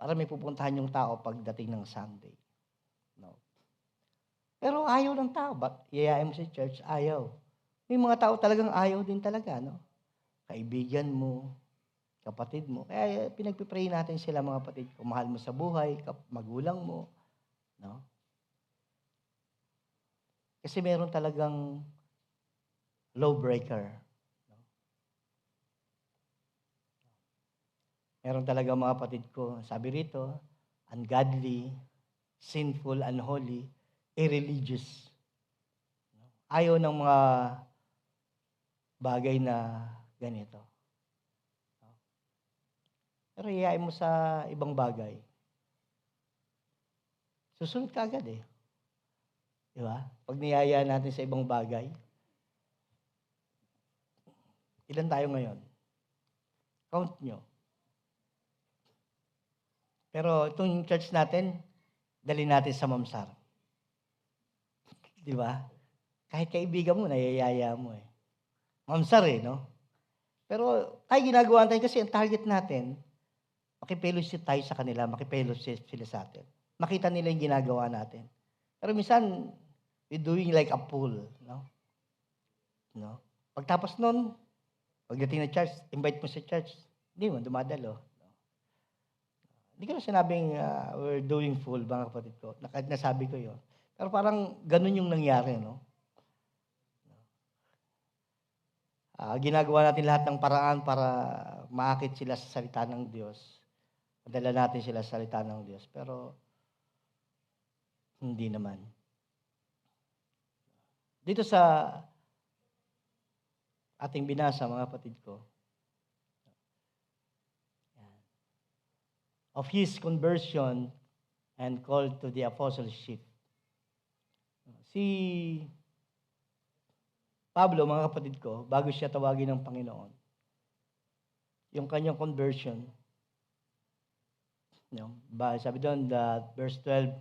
Para may pupuntahan yung tao pagdating ng Sunday. No? Pero ayaw ng tao. Iyayain mo sa church, ayaw. May mga tao talagang ayaw din talaga, no? Kaibigan mo, kapatid mo. Kaya pinagpipray natin sila, mga kapatid ko. Mahal mo sa buhay, magulang mo, no? Kasi meron talagang lawbreaker. No? Meron talaga, mga kapatid ko, sabi rito, ungodly, sinful, unholy, irreligious. Ayaw ng mga bagay na ganito. Pero iyayain mo sa ibang bagay. Susunod ka agad eh. Di ba? Pag niyayaan natin sa ibang bagay, ilan tayo ngayon? Count nyo. Pero itong church natin, dali natin sa Mamsar. Di ba? Kahit kaibigan mo, nayayaya mo eh. Mamsar eh, no? Pero tayo ginagawa tayo kasi ang target natin, makipellowship tayo sa kanila, makipellowship sila sa atin. Makita nila yung ginagawa natin. Pero minsan, we're doing like a pool, no? No? Pagtapos nun, pagdating na church, invite mo sa church, hindi mo dumadalo. No? Hindi ko na sinabing we're doing full, mga kapatid ko. Nasabi ko yun. Pero parang ganun yung nangyari, no? Ginagawa natin lahat ng paraan para maakit sila sa salita ng Diyos. Madala natin sila sa salita ng Diyos. Pero, hindi naman. Dito sa ating binasa, mga kapatid ko, of his conversion and called to the apostleship. Si Pablo, mga kapatid ko, bago siya tawagin ng Panginoon, yung kanyang conversion, sabi doon that verse 12,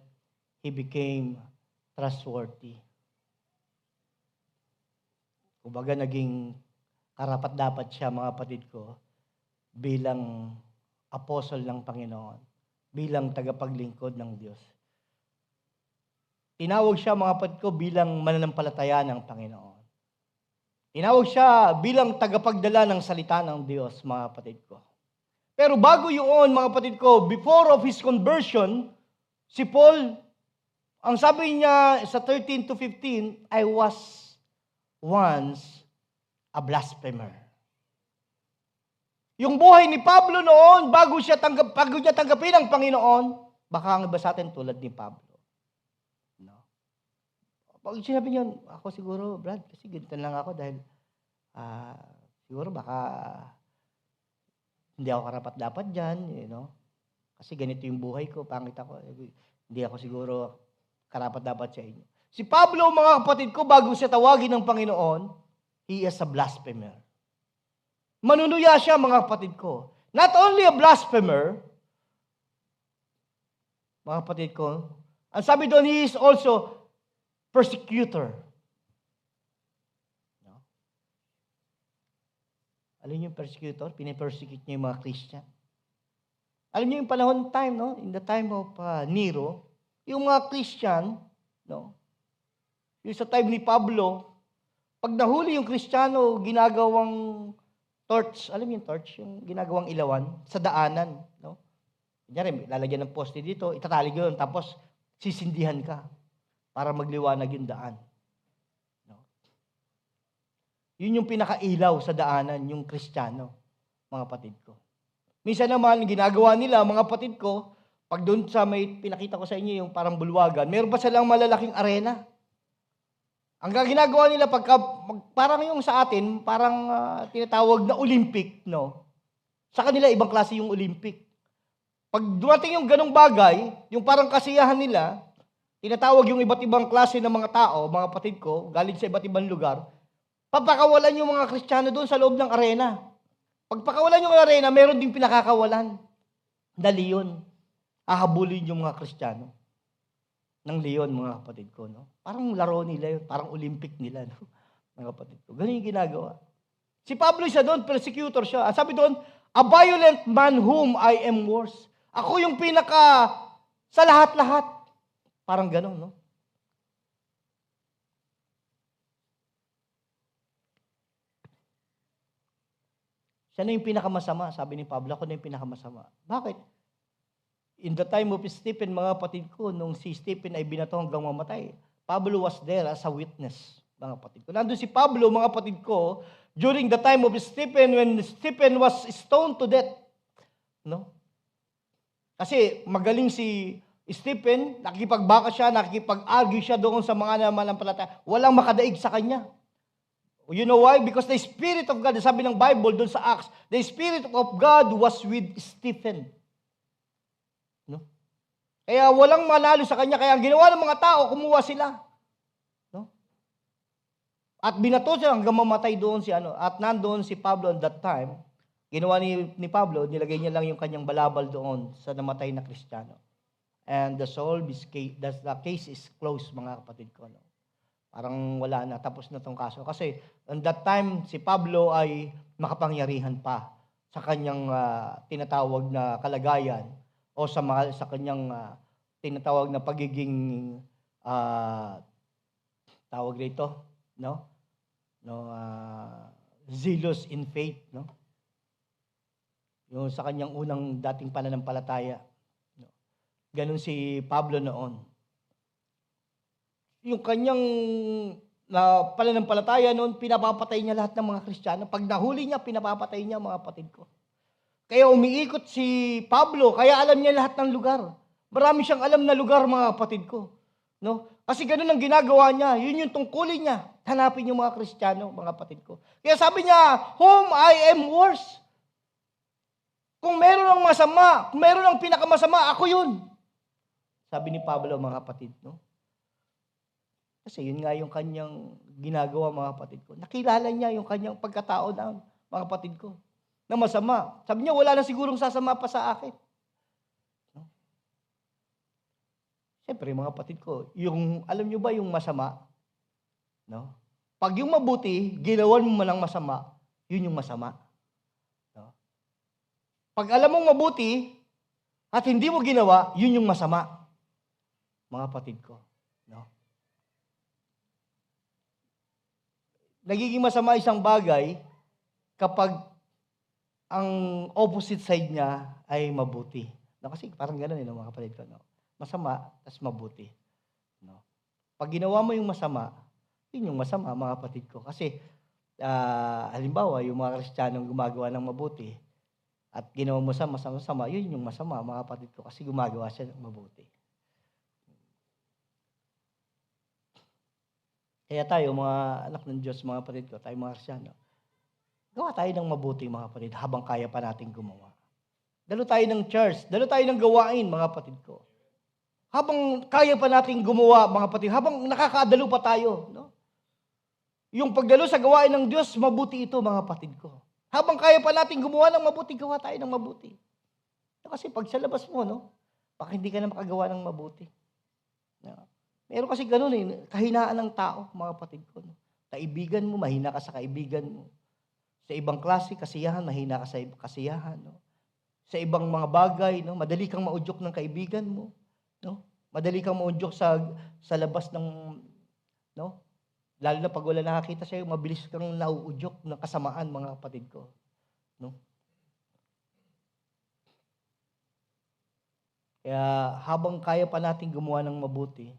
he became trustworthy. Kumbaga naging karapat-dapat siya, mga kapatid ko, bilang apostle ng Panginoon, bilang tagapaglingkod ng Diyos. Tinawag siya, mga kapatid ko, bilang mananampalataya ng Panginoon. Tinawag siya bilang tagapagdala ng salita ng Diyos, mga kapatid ko. Pero bago yun, mga kapatid ko, before of his conversion, si Paul, ang sabi niya sa 13 to 15, I was once a blasphemer. Yung buhay ni Pablo noon, bago niya tanggapin ang Panginoon, baka ang iba sa atin tulad ni Pablo. Pag sinabi niyo, ako siguro, Brad, kasi ganito lang ako dahil siguro baka hindi ako karapat-dapat dyan, kasi ganito yung buhay ko, pangit ako, hindi ako siguro karapat-dapat sa inyo. Si Pablo, mga kapatid ko, bago siya tawagin ng Panginoon, he is a blasphemer. Manunuya siya, mga kapatid ko. Not only a blasphemer, mga kapatid ko, ang sabi doon, he is also persecutor. No? Alam niyo yung persecutor? Pinipersecute niya yung mga Christian. Alam niyo yung panahon time, no? In the time of Nero, yung mga Christian, no? Yung sa time ni Pablo, pag nahuli yung Kristiyano, ginagawang torch, alam niyo yung torch? Yung ginagawang ilawan sa daanan, no? Kunyari, lalagyan ng poste dito, itatali yun, tapos sisindihan ka para magliwanag yung daan. No? Yun yung pinakailaw sa daanan, yung Kristiyano, mga kapatid ko. Minsan naman, ginagawa nila, mga kapatid ko, pag doon sa may pinakita ko sa inyo, yung parang bulwagan, meron pa silang malalaking arena. Ang ginagawa nila, parang yung sa atin, parang tinatawag na Olympic, no? Sa kanila, ibang klase yung Olympic. Pag dumating yung ganong bagay, yung parang kasiyahan nila, tinatawag yung iba't ibang klase ng mga tao, mga kapatid ko, galing sa iba't ibang lugar, papakawalan yung mga Kristiyano doon sa loob ng arena. Pag pakawalan yung arena, meron ding pinakakawalan na leon. Ahabulin yung mga Kristiyano ng leon, mga kapatid ko. No? Parang laro nila yun, parang Olympic nila. No? Mga kapatid ko. Ganun yung ginagawa. Si Pablo isa doon, persecutor siya. Sabi doon, a violent man whom I am worse. Ako yung pinaka sa lahat-lahat. Parang gano'n, no? Siya na yung pinakamasama, sabi ni Pablo, ako na yung pinakamasama. Bakit? In the time of Stephen, mga kapatid ko, nung si Stephen ay binato hanggang mamatay, Pablo was there as a witness, mga kapatid ko. Nandun si Pablo, mga kapatid ko, during the time of Stephen, when Stephen was stoned to death. No? Kasi magaling si Stephen, nakikipagbaka siya, nakikipag-argue siya doon sa mga namanampalataya. Walang makadaig sa kanya. You know why? Because the Spirit of God, sabi ng Bible doon sa Acts, the Spirit of God was with Stephen. No? Kaya walang manalo sa kanya. Kaya ang ginawa ng mga tao, kumuha sila. No? At binato siya hanggang mamatay doon si ano. At nandoon si Pablo at that time. Ginawa ni Pablo, nilagay niya lang yung kanyang balabal doon sa namatay na Kristiyano. And the case is closed, mga kapatid ko. No? Parang wala na, tapos na tong kaso. Kasi on that time, si Pablo ay makapangyarihan pa sa kanyang tinatawag na kalagayan o sa kanyang tinatawag na pagiging tawag rito, no? Zealous in faith, no? Yung sa kanyang unang dating pananampalataya. No? Ganun si Pablo noon. Yung kanyang pananampalataya noon, pinapapatay niya lahat ng mga Kristiyano. Pag nahuli niya, pinapapatay niya, mga kapatid ko. Kaya umiikot si Pablo, kaya alam niya lahat ng lugar. Marami siyang alam na lugar, mga kapatid ko. No? Kasi ganun ang ginagawa niya. Yun yung tungkulin niya. Hanapin yung mga Kristiyano, mga kapatid ko. Kaya sabi niya, whom I am worse. Kung meron ng masama, kung meron ng pinakamasama, ako yun. Sabi ni Pablo, mga kapatid, no? Kasi yun nga yung kanyang ginagawa, mga kapatid ko. Nakilala niya yung kanyang pagkatao na, mga kapatid ko, na masama. Sabi niya, wala na sigurong sasama pa sa akin. No? Siyempre, mga kapatid ko, yung, alam niyo ba yung masama? No? Pag yung mabuti, ginawan mo man ng masama, yun yung masama. No? Pag alam mong mabuti, at hindi mo ginawa, yun yung masama. Mga kapatid ko. No? Nagiging masama isang bagay kapag ang opposite side niya ay mabuti. No? Kasi parang gano'n mga kapatid ko. No? Masama, tas mabuti. No? Pag ginawa mo yung masama, yun yung masama, mga kapatid ko. Kasi, halimbawa, yung mga Kristiyanong gumagawa ng mabuti, at ginawa mo sa masama, yun yung masama, mga kapatid ko, kasi gumagawa siya ng mabuti. Kaya tayo, mga anak ng Diyos, mga kapatid ko, tayo mga Kristiyano, gawa tayo ng mabuti, mga kapatid, habang kaya pa natin gumawa. Dalo tayo ng church, dalo tayo ng gawain, mga kapatid ko. Habang kaya pa natin gumawa, mga kapatid, habang nakakadalo pa tayo, no? Yung pagdalo sa gawain ng Diyos, mabuti ito, mga kapatid ko. Habang kaya pa natin gumawa ng mabuti, gawa tayo ng mabuti. Kasi pag sa labas mo, no, baka hindi ka na makagawa ng mabuti. No? Meron kasi ganun kahinaan ng tao, mga kapatid ko. No? Kaibigan mo, mahina ka sa kaibigan mo. Sa ibang klase, kasiyahan, mahina ka sa kasiyahan. No? Sa ibang mga bagay, no, madali kang maudyok ng kaibigan mo. No? Madali kang maudyok sa labas ng, no? Lalo na pag wala nakakita sa'yo, mabilis kang nauudyok ng kasamaan, mga kapatid ko. No? Kaya habang kaya pa natin gumawa ng mabuti,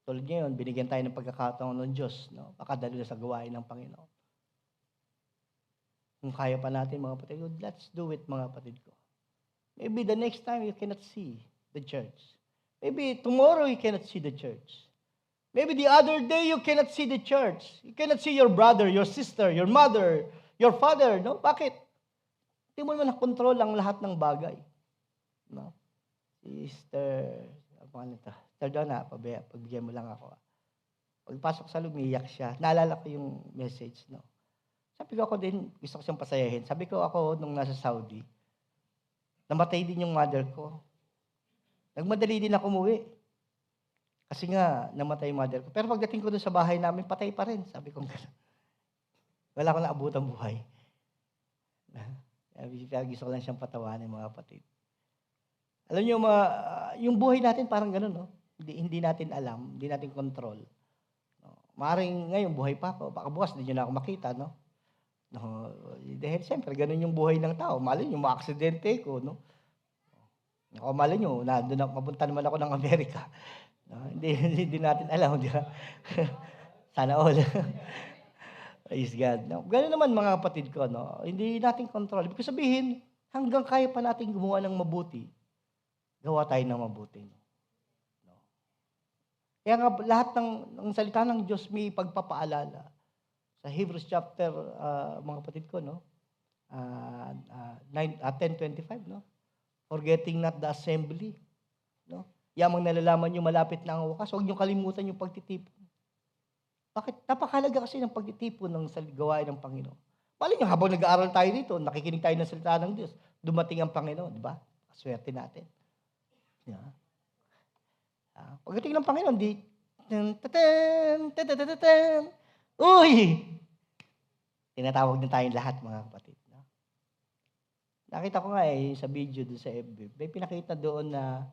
tulad ngayon, binigyan tayo ng pagkakataon ng Diyos, no? Pakadalo na sa gawain ng Panginoon. Kung kaya pa natin, mga kapatid ko, let's do it, mga kapatid ko. Maybe the next time you cannot see the church. Maybe tomorrow you cannot see the church. Maybe the other day you cannot see the church. You cannot see your brother, your sister, your mother, your father. No? Bakit? Hindi mo naman nakontrol ang lahat ng bagay. No? Sister, ano nito? Sister Donna, pagbigyan mo lang ako. Pagpasok sa lumiyak siya, naalala ko yung message, no? Sabi ko ako din, gusto ko siyang pasayahin. Sabi ko ako, nung nasa Saudi, namatay din yung mother ko. Nagmadali din ako umuwi. Kasi nga, namatay yung mother ko. Pero pagdating ko doon sa bahay namin, patay pa rin. Sabi ko, wala akong naabutang buhay. Gusto ko lang siyang patawanin, mga kapatid. Alam niyo, yung buhay natin parang gano'n, no? Hindi natin alam, hindi natin control. No? Maaaring ngayon, buhay pa ako. Baka bukas, hindi nyo na ako makita, no? No, dahil siyempre, ganun yung buhay ng tao. Malay nyo, ma-aksidente ko, no? O malay nyo, mapunta naman ako ng Amerika. No? Hindi natin alam, di ba? Sana all. Praise God. No? Ganun naman mga kapatid ko, no? Hindi natin control. Ibig sabihin, hanggang kaya pa natin gumawa ng mabuti, gawa tayo ng mabuti. No? Kaya nga, lahat ng salita ng Diyos may pagpapaalala. Sa Hebrews chapter, mga kapatid ko, no? 10:25, no? Forgetting not the assembly. No? Yamang nalalaman nyo malapit na ang wakas, huwag nyo kalimutan yung pagtitipon. Bakit? Napakalaga kasi ng pagtitipon ng gawain ng Panginoon. Mali nyo, habang nag-aaral tayo dito, nakikinig tayo ng salita ng Diyos, dumating ang Panginoon, di ba? Swerte natin. Yeah. Pagdating ng Panginoon, uy! Tinatawag na tayong lahat, mga kapatid. No? Nakita ko nga sa video doon sa FB, may pinakita doon na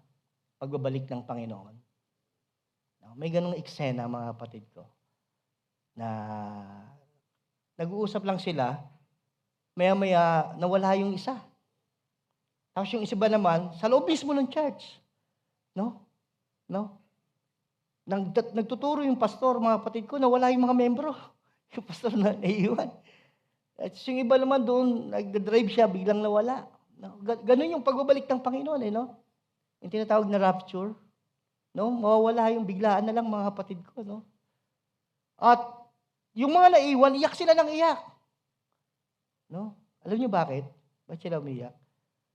pagbabalik ng Panginoon. No? May ganung eksena, mga kapatid ko, na nag-uusap lang sila, maya-maya nawala yung isa. Tapos yung isa ba naman, sa loob mismo ng church. No? Nagtuturo yung pastor, mga kapatid ko, nawala yung mga membro. Yung pastor na naiiwan. At yung iba naman doon, nag-drive siya, biglang nawala. No? Ganun yung pagbabalik ng Panginoon, no? Yung tinatawag na rapture. No? Mawawala yung biglaan na lang, mga kapatid ko, no? At yung mga naiwan, iyak sila ng iyak. No? Alam niyo bakit? Bakit sila umiyak?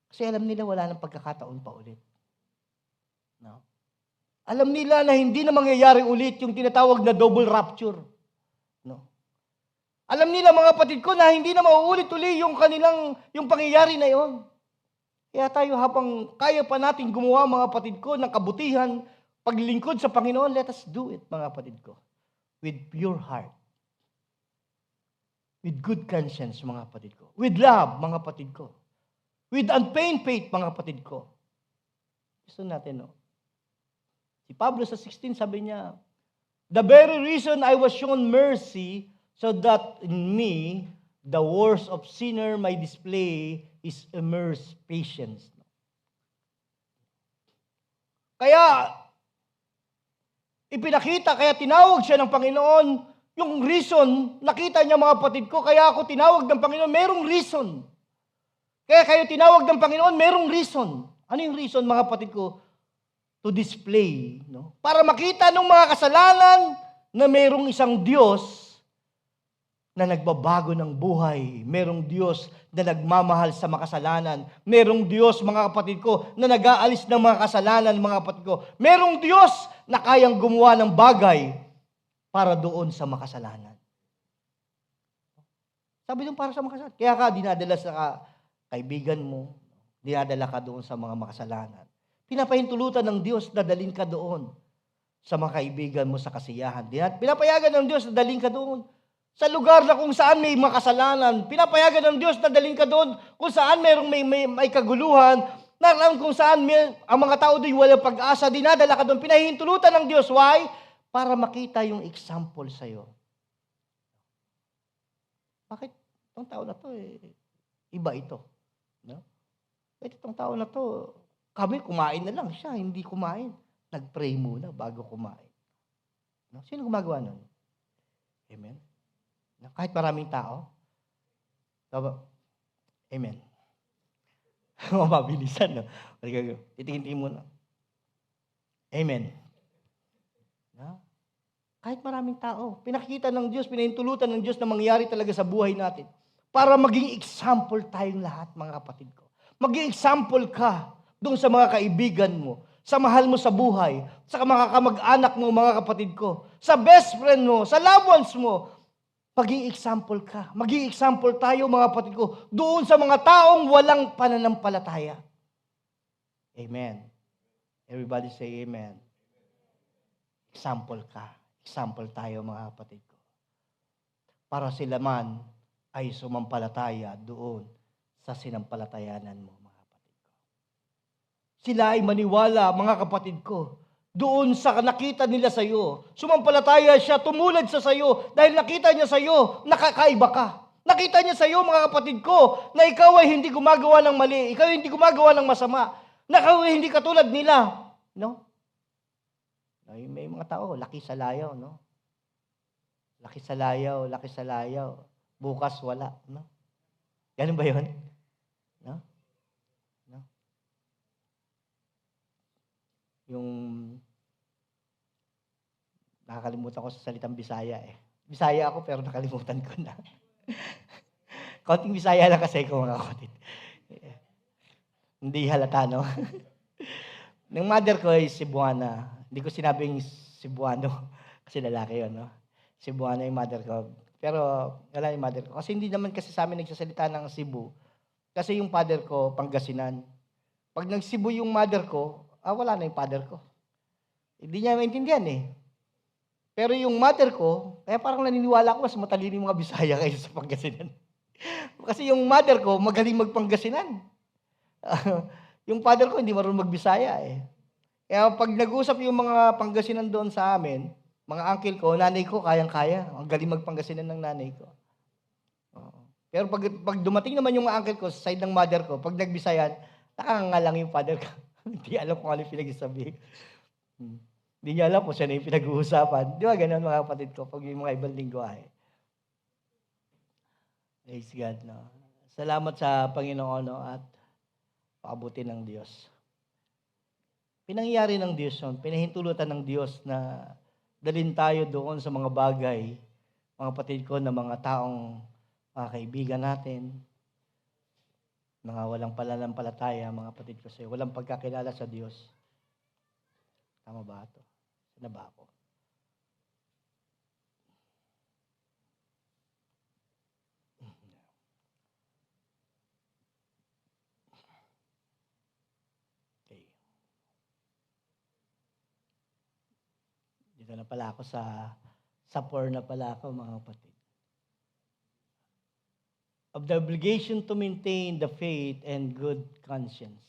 Kasi alam nila wala nang pagkakataon pa ulit. No? Alam nila na hindi na mangyayari ulit yung tinatawag na double rapture. No? Alam nila, mga kapatid ko, na hindi na mauulit uli yung pangyayari na yon. Kaya tayo, habang kaya pa natin gumawa, mga kapatid ko, ng kabutihan, paglingkod sa Panginoon, let us do it, mga kapatid ko. With pure heart. With good conscience, mga kapatid ko. With love, mga kapatid ko. With unfeigned faith, mga kapatid ko. Gusto natin, no? Si Pablo sa 16, sabi niya, the very reason I was shown mercy, so that in me, the worst of sinner may display his immersed patience. Kaya, ipinakita, kaya tinawag siya ng Panginoon, yung reason, nakita niya, mga kapatid ko, kaya ako tinawag ng Panginoon, merong reason. Kaya kayo tinawag ng Panginoon, merong reason. Ano yung reason, mga kapatid ko? To display, no? Para makita ng mga kasalanan na merong isang Diyos na nagbabago ng buhay. Merong Diyos na nagmamahal sa makasalanan. Merong Diyos, mga kapatid ko, na nag-aalis ng mga kasalanan, mga kapatid ko. Merong Diyos na kayang gumawa ng bagay para doon sa makasalanan. Sabi doon, para sa makasalanan. Kaya ka dinadala sa kaibigan mo, dinadala ka doon sa mga makasalanan. Pinapahintulutan ng Diyos na dalhin ka doon sa mga kaibigan mo sa kasiyahan. Pinapayagan ng Diyos na dalhin ka doon sa lugar na kung saan may makasalanan. Pinapayagan ng Diyos na dalhin ka doon kung saan may kaguluhan, na kung saan ang mga tao doon walang pag-asa, dinadala ka doon. Pinahihintulutan ng Diyos. Why? Para makita yung example sa'yo. Bakit itong tao na to iba ito? No? Bakit itong tao na to, kami kumain na lang, siya hindi kumain. Nag-pray muna bago kumain. No? Sino gumagawa nun? Amen? Kahit maraming tao. Amen. Mabilisan, no? Titingin-tingin muna. Amen. No? Kahit maraming tao. Pinakita ng Diyos, pinahintulutan ng Diyos na mangyari talaga sa buhay natin. Para maging example tayong lahat, mga kapatid ko. Maging example ka. doon sa mga kaibigan mo, sa mahal mo sa buhay, sa mga kamag-anak mo, mga kapatid ko, sa best friend mo, sa loved ones mo, maging example ka. Maging example tayo, mga kapatid ko, doon sa mga taong walang pananampalataya. Amen. Everybody say amen. Example ka. Example tayo, mga kapatid ko. Para sila man ay sumampalataya doon sa sinampalatayanan mo, mga kapatid ko. Sila ay maniwala, mga kapatid ko, doon sa nakita nila sa iyo. Sumampalataya siya, tumulad sa iyo dahil nakita niya sa iyo, nakakaiba ka. Nakita niya sa iyo, mga kapatid ko, na ikaw ay hindi gumagawa ng mali, ikaw ay hindi gumagawa ng masama, na ikaw ay hindi katulad nila. No? May mga tao, laki sa layaw, no? Laki sa layaw. Bukas wala, no? Ganun ba 'yon? No? No? Yung nakakalimutan ko sa salitang Bisaya eh. Bisaya ako pero nakalimutan ko na. Konting Bisaya lang kasi ko, mga kapatid. Hindi halata, no? Ng mother ko ay Cebuana. Hindi ko sinabing Cebuano kasi lalaki 'yon, no? Cebuana yung mother ko. Pero wala yung mother ko. Kasi hindi naman kasi sa amin nagsasalita ng Cebu. Kasi yung father ko, Pangasinan. Pag nag-Cebu yung mother ko, wala na yung father ko. Hindi niya maintindihan eh. Pero yung mother ko, kaya parang naniniwala ko mas matalino yung mga Bisaya kaysa sa Pangasinan. Kasi yung mother ko, magaling magpangasinan. Yung father ko, hindi marunong magbisaya eh. Kaya pag nag-usap yung mga Pangasinan doon sa amin, mga uncle ko, nanay ko, kayang-kaya. Ang galing magpangasinan ng nanay ko. Pero pag dumating naman yung mga uncle ko, sa side ng mother ko, pag nagbisayan, nakangalang yung father ko. Hindi alam kung ano yung pinag-isabi. Hindi niya alam kung siya na yung pinag-uusapan. Di ba ganun, mga kapatid ko, pag yung mga ibang lingwahe. Praise God, no? Salamat sa Panginoon, no? At paabuti ng Diyos. Pinangyari ng Diyos yun, pinahintulutan ng Diyos na dalhin tayo doon sa mga bagay, mga kapatid ko, na mga taong mga kaibigan natin, mga walang pananampalataya, mga kapatid ko sa'yo, walang pagkakilala sa Diyos. Tama ba ito? Sana ba ako? Okay. Dito na pala ako sa 4 na pala ako, mga kapatid. Of the obligation to maintain the faith and good conscience.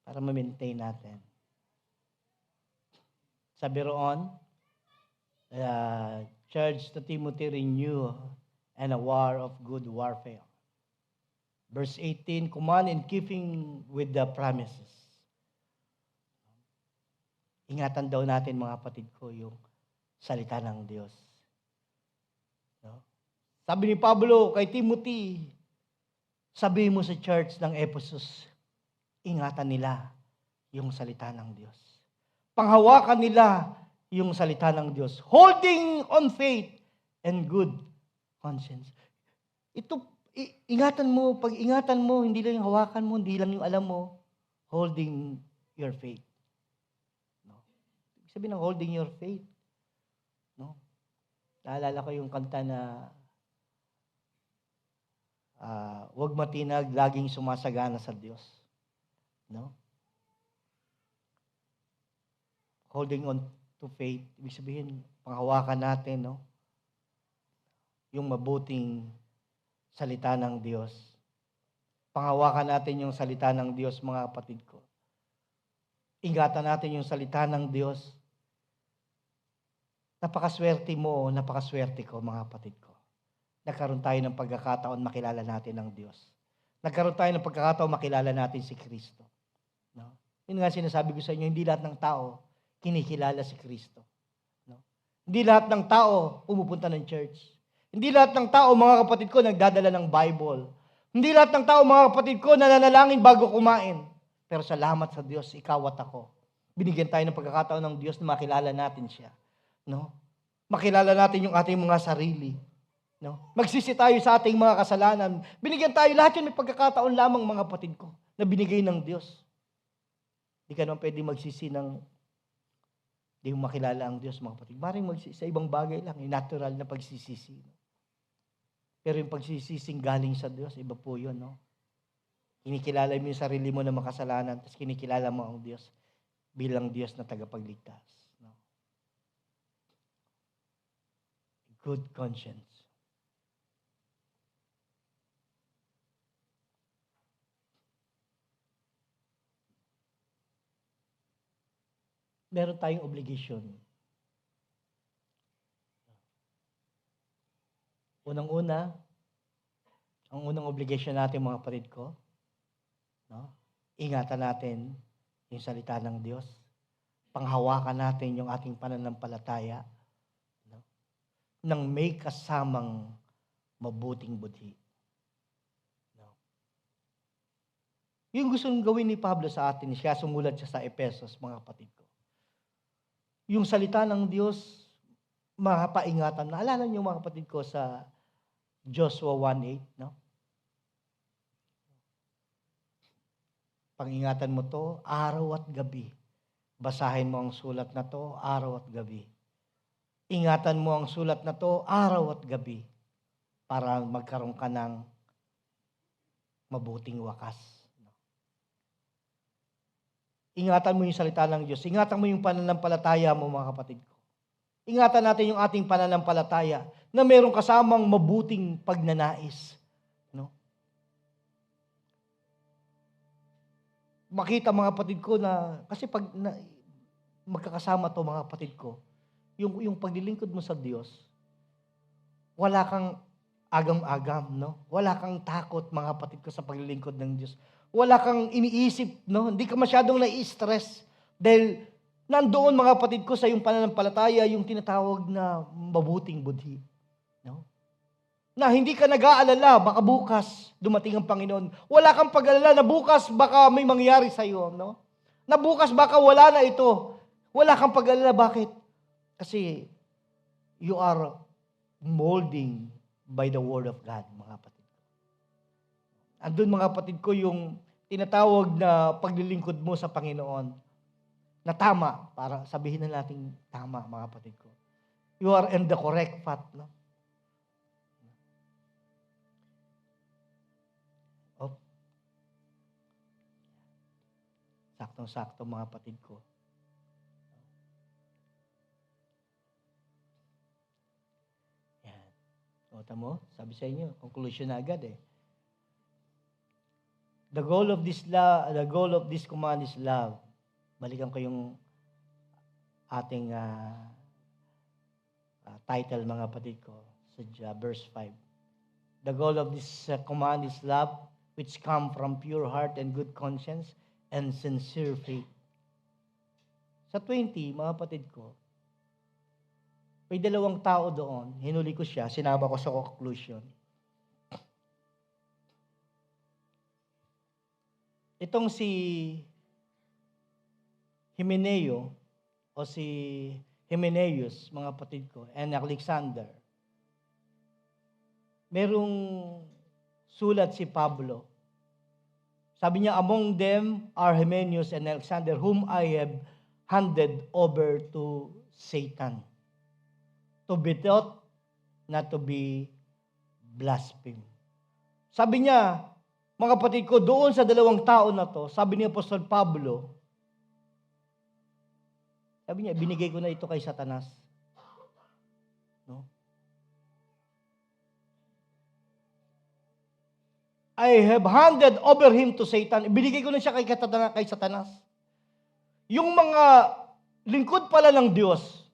Para ma-maintain natin. Sabi roon, charge to Timothy, renew and a war of good warfare. Verse 18, command in keeping with the promises. Ingatan daw natin, mga kapatid ko, yung salita ng Diyos. No? Sabi ni Pablo kay Timothy, sabi mo sa church ng Ephesus, ingatan nila yung salita ng Diyos. Panghawakan nila yung salita ng Diyos. Holding on faith and good conscience. Ito, ingatan mo, pag-ingatan mo, hindi lang yung hawakan mo, hindi lang yung alam mo, holding your faith. No? Ibig sabihin ng holding your faith. No? Naalala ko yung kanta na huwag matinag, laging sumasagana sa Diyos. No? Holding on to faith, ibig sabihin, panghawakan natin, no? Yung mabuting salita ng Diyos. Panghawakan natin yung salita ng Diyos, mga kapatid ko. Ingatan natin yung salita ng Diyos. Napakaswerte mo, napakaswerte ko, mga kapatid ko. Nagkaroon tayo ng pagkakataon makilala natin ang Diyos. Nagkaroon tayo ng pagkakataon makilala natin si Kristo. No? Yun nga sinasabi ko sa inyo, hindi lahat ng tao kinikilala si Kristo. No? Hindi lahat ng tao pumupunta ng church. Hindi lahat ng tao, mga kapatid ko, nagdadala ng Bible. Hindi lahat ng tao, mga kapatid ko, nananalangin bago kumain. Pero salamat sa Diyos, ikaw at ako. Binigyan tayo ng pagkakataon ng Diyos na makilala natin siya. No? Makilala natin yung ating mga sarili. No? Magsisi tayo sa ating mga kasalanan. Binigyan tayo, lahat yun may pagkakataon lamang, mga kapatid ko, na binigay ng Diyos. Hindi ka naman pwede magsisi ng di mo makilala ang Diyos, mga kapatid. Maring magsisi sa ibang bagay lang, yung natural na pagsisisi. Pero yung pagsisising galing sa Diyos, iba po yun, no? Kinikilala mo yung sarili mo na makasalanan, tapos kinikilala mo ang Diyos bilang Diyos na tagapagligtas. No? Good conscience. Meron tayong obligation. Unang-una, ang unang obligation natin, mga kapatid ko, no? Ingatan natin yung salita ng Diyos. Panghawakan natin yung ating pananampalataya, no? Nang may kasamang mabuting budhi. No? Yung gusto gawin ni Pablo sa atin, siya sumulat siya sa Efesos, mga kapatid ko. Yung salita ng Diyos, mapaingatan. Naalala niyo, mga kapatid ko, sa Joshua 1:8, no? Pangingatan mo to araw at gabi. Basahin mo ang sulat na to araw at gabi. Ingatan mo ang sulat na to araw at gabi para magkaroon ka ng mabuting wakas. Ingatan mo yung salita ng Diyos. Ingatan mo yung pananampalataya mo, mga kapatid ko. Ingatan natin yung ating pananampalataya na mayroong kasamang mabuting pagnanais. No? Makita, mga kapatid ko, na kasi pag magkakasama to, mga kapatid ko, yung paglilingkod mo sa Diyos, wala kang agam-agam, no? Wala kang takot, mga kapatid ko, sa paglilingkod ng Diyos. Wala kang iniisip, no? Hindi ka masyadong nai-stress dahil nandoon, mga kapatid ko, sa iyong pananampalataya yung tinatawag na mabuting budhi, no? Na hindi ka nag-aalala, baka bukas dumating ang Panginoon. Wala kang pag-alala na bukas baka may mangyari sa iyo, no? Na bukas baka wala na ito. Wala kang pag-alala, bakit? Kasi you are molding by the Word of God, mga kapatid. Andun, mga kapatid ko, yung tinatawag na paglilingkod mo sa Panginoon na tama, para sabihin na natin tama, mga kapatid ko. You are in the correct path, no? Oh. Saktong-sakto, mga kapatid ko. Yan. O, tamo, sabi sa inyo, conclusion na agad eh. The goal of this command is love. Balikan ko yung ating title, mga kapatid ko, sa verse 5. The goal of this command is love, which come from pure heart and good conscience and sincere faith. Sa 20, mga kapatid ko, may dalawang tao doon, hinuli ko siya, sinama ko sa conclusion. Itong si Himeneo o si Hymenaeus, mga kapatid ko, and Alexander. Merong sulat si Pablo. Sabi niya, among them are Hymenaeus and Alexander, whom I have handed over to Satan, to be taught, not to be blasphemed. Sabi niya, mga kapatid ko, doon sa dalawang tao na to, sabi ni Apostol Pablo, sabi niya, binigay ko na ito kay Satanas. No? I have handed over him to Satan. Binigay ko na siya kay Satanas. Yung mga lingkod pala ng Diyos,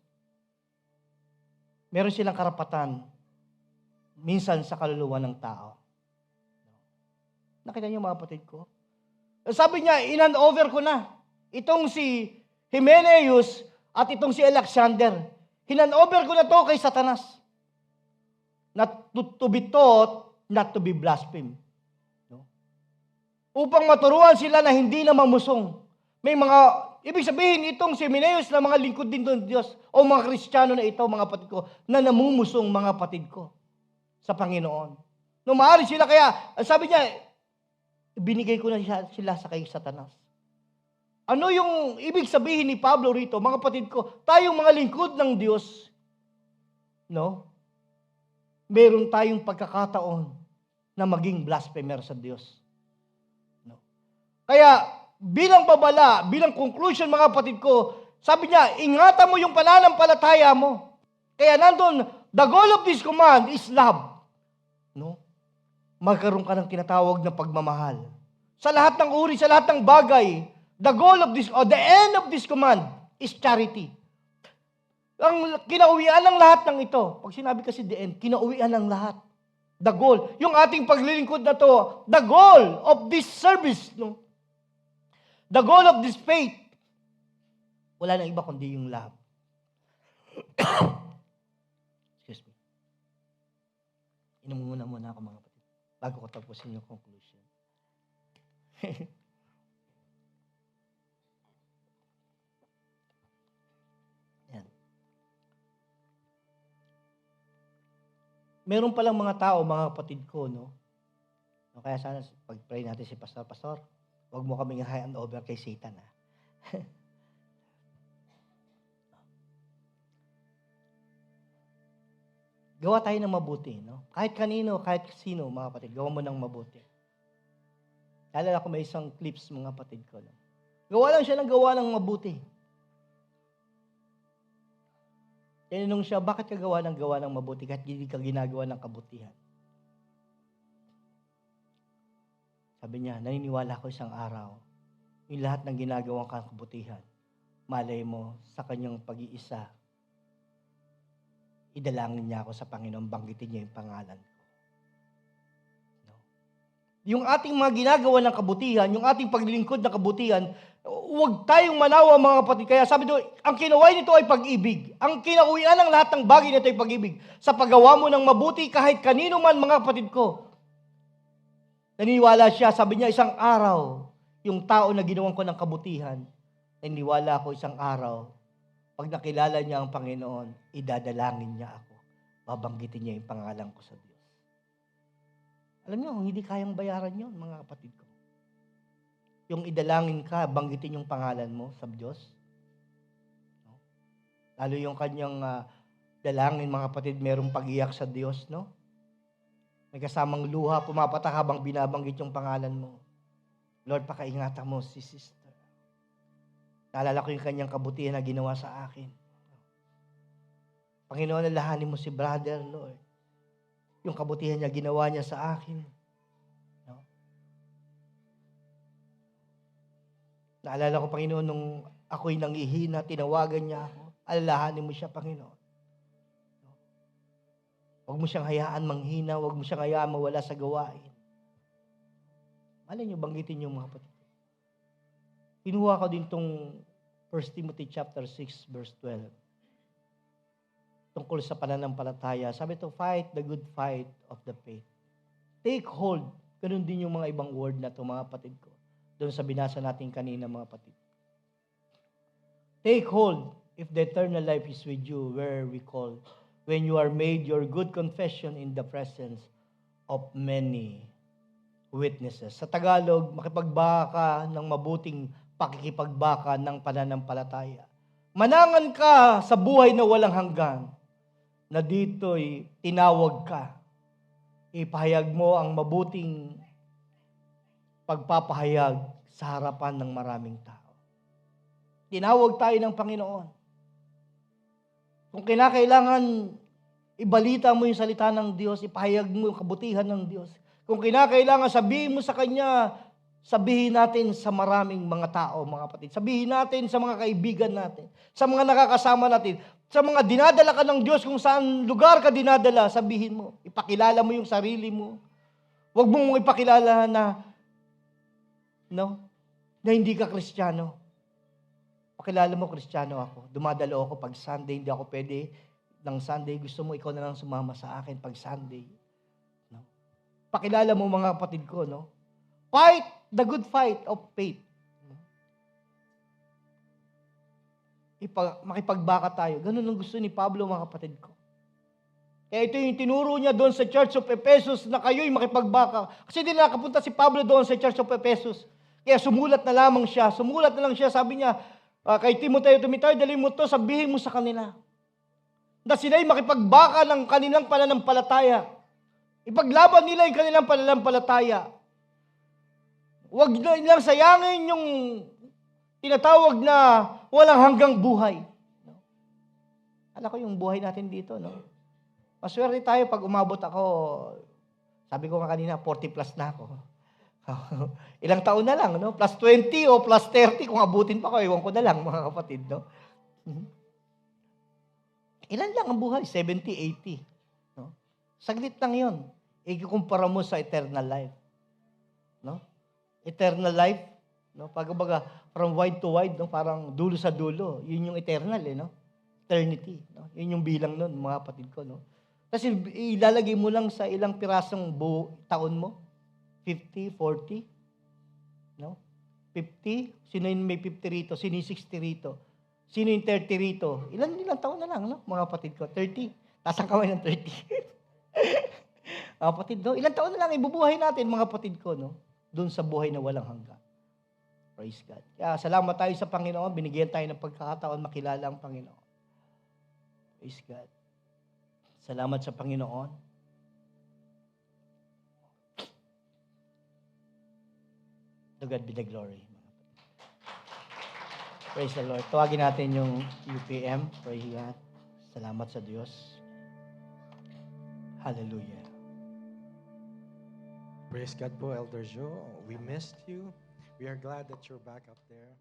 meron silang karapatan minsan sa kaluluwa ng tao. Nakita niyo, mga kapatid ko? Sabi niya, in-hand over ko na. Itong si Hymenaeus at itong si Alexander. Hin-hand over ko na to kay Satanas. Not to be taught, not to be blasphemed. No? Upang maturuan sila na hindi na mamusong. May mga, ibig sabihin, itong si Hymenaeus na mga lingkod din doon Diyos, o mga Kristiyano na ito, mga kapatid ko, na namumusong, mga kapatid ko, sa Panginoon. No, maaari sila, kaya, sabi niya, binigay ko na sila sa kay Satanas. Ano yung ibig sabihin ni Pablo rito? Mga kapatid ko, tayong mga lingkod ng Diyos, no? Meron tayong pagkakataon na maging blasphemer sa Diyos. No? Kaya, bilang babala, bilang conclusion mga kapatid ko, sabi niya, ingatan mo yung pananampalataya mo. Kaya nandun, the goal of this command is love. No? Magkaroon ka ng tinatawag na pagmamahal. Sa lahat ng uri, sa lahat ng bagay, the goal of this, or the end of this command is charity. Ang kinauwian ng lahat ng ito, pag sinabi kasi the end, kinauwian ng lahat. The goal. Yung ating paglilingkod na to, the goal of this service, no? The goal of this faith, wala nang iba kundi yung love. Excuse me. Inom muna ako mga kapatid, bago ko tapusin yung conclusion. Yan. Meron palang mga tao, mga kapatid ko, no? Kaya sana pag-pray natin si Pastor, huwag mo kaming hand over kay Satan, ha? Gawa tayo ng mabuti, no? Kahit kanino, kahit sino, mga kapatid, gawa mo ng mabuti. Alala ko may isang clips, mga kapatid ko. No? Gawa lang siya ng gawa ng mabuti. Tinanong siya, bakit ka gawa ng mabuti kahit hindi ka ginagawa ng kabutihan? Sabi niya, naniniwala ko isang araw, yung lahat ng ginagawang kabutihan, malay mo sa kanyang pag-iisa, idalangin niya ako sa Panginoon, banggitin niya yung pangalan ko. No? Yung ating mga ginagawa ng kabutihan, yung ating paglilingkod ng kabutihan, huwag tayong manawa mga kapatid. Kaya sabi doon, ang kinaway nito ay pag-ibig. Ang kinauwian ng lahat ng bagay nito ay pag-ibig. Sa paggawa mo ng mabuti kahit kanino man mga kapatid ko. Naniniwala siya, sabi niya isang araw, yung tao na ginawan ko ng kabutihan, naniniwala ako isang araw, pag nakilala niya ang Panginoon, idadalangin niya ako. Babanggitin niya yung pangalan ko sa Diyos. Alam niyo, hindi kayang bayaran yun, mga kapatid ko. Yung idalangin ka, banggitin yung pangalan mo sa Diyos. No? Lalo yung kanyang dalangin, mga kapatid, merong pag-iyak sa Diyos, no? May kasamang luha, pumapatak habang binabanggit yung pangalan mo. Lord, pakaingatan mo si sister. Naalala ko yung kanyang kabutihan na ginawa sa akin. Panginoon, alalahanin mo si brother, Lord. Yung kabutihan niya, ginawa niya sa akin. No? Naalala ko, Panginoon, nung ako'y nangihina, tinawagan niya ako. Alalahanin mo siya, Panginoon. No? Huwag mo siyang hayaan manghina, huwag mo siyang hayaan mawala sa gawain. Malay niyo, banggitin niyo mga kapatid. Kinuha ko din tong 1 Timothy chapter 6 verse 12. Tungkol sa pananampalataya. Sabi ito, fight the good fight of the faith. Take hold. Ganun din yung mga ibang word na ito, mga kapatid ko. Doon sa binasa natin kanina, mga kapatid. Take hold if the eternal life is with you, where we call, when you are made your good confession in the presence of many witnesses. Sa Tagalog, makipagbaka ng mabuting pakikipagbaka ng pananampalataya. Manangan ka sa buhay na walang hanggan, na dito'y tinawag ka. Ipahayag mo ang mabuting pagpapahayag sa harapan ng maraming tao. Tinawag tayo ng Panginoon. Kung kinakailangan ibalita mo yung salita ng Diyos, ipahayag mo yung kabutihan ng Diyos. Kung kinakailangan sabihin mo sa Kanya, sabihin natin sa maraming mga tao, mga kapatid. Sabihin natin sa mga kaibigan natin, sa mga nakakasama natin, sa mga dinadala ka ng Diyos, kung saan lugar ka dinadala, sabihin mo. Ipakilala mo yung sarili mo. Huwag mong ipakilala na hindi ka Kristiyano. Pakilala mo, Kristiyano ako. Dumadalo ako pag Sunday, hindi ako pwede ng Sunday. Gusto mo, ikaw na lang sumama sa akin pag Sunday. Pakilala mo mga kapatid ko, no? Fight the good fight of faith. Makipagbaka tayo. Ganun ang gusto ni Pablo, mga kapatid ko. Kaya ito yung tinuro niya doon sa Church of Ephesus na kayo'y makipagbaka. Kasi din nakapunta si Pablo doon sa Church of Ephesus. Kaya sumulat na lamang siya. Sumulat na lang siya. Sabi niya, kay Timoteo, dalhin mo to, sabihin mo sa kanila na sila'y makipagbaka ng kanilang pananampalataya. Ipaglaban nila yung kanilang pananampalataya. Huwag na nilang sayangin yung tinatawag na walang hanggang buhay. Alam ko yung buhay natin dito, no? Maswerte tayo pag umabot ako, sabi ko nga kanina, 40 plus na ako. Ilang taon na lang, no? Plus 20 o plus 30, kung abutin pa ko, ewan ko na lang, mga kapatid, no? Ilan lang ang buhay? 70, 80. No? Saglit lang yun. Ikukumpara mo sa eternal life. No? Eternal life, no? Pagkabaga, from wide to wide, no? Parang dulo sa dulo. Yun yung eternal, no? Eternity. No? Yun yung bilang nun, mga kapatid ko, no? Kasi ilalagay mo lang sa ilang pirasong taon mo. 50, 40, no? 50, sino yung may 50 rito? Sino yung 60 rito? Sino yung 30 rito? Ilang taon na lang, no? Mga kapatid ko, 30. Taas ang kamay ng 30. Mga kapatid, no? Ilang taon na lang ibubuhay natin, mga kapatid ko, no? Doon sa buhay na walang hanggan. Praise God. Kaya salamat tayo sa Panginoon. Binigyan tayo ng pagkakataon makilala ang Panginoon. Praise God. Salamat sa Panginoon. To God be the glory. Praise the Lord. Tawagin natin yung UPM. Praise God. Salamat sa Diyos. Hallelujah. Praise God po, Elder Joe. We missed you. We are glad that you're back up there.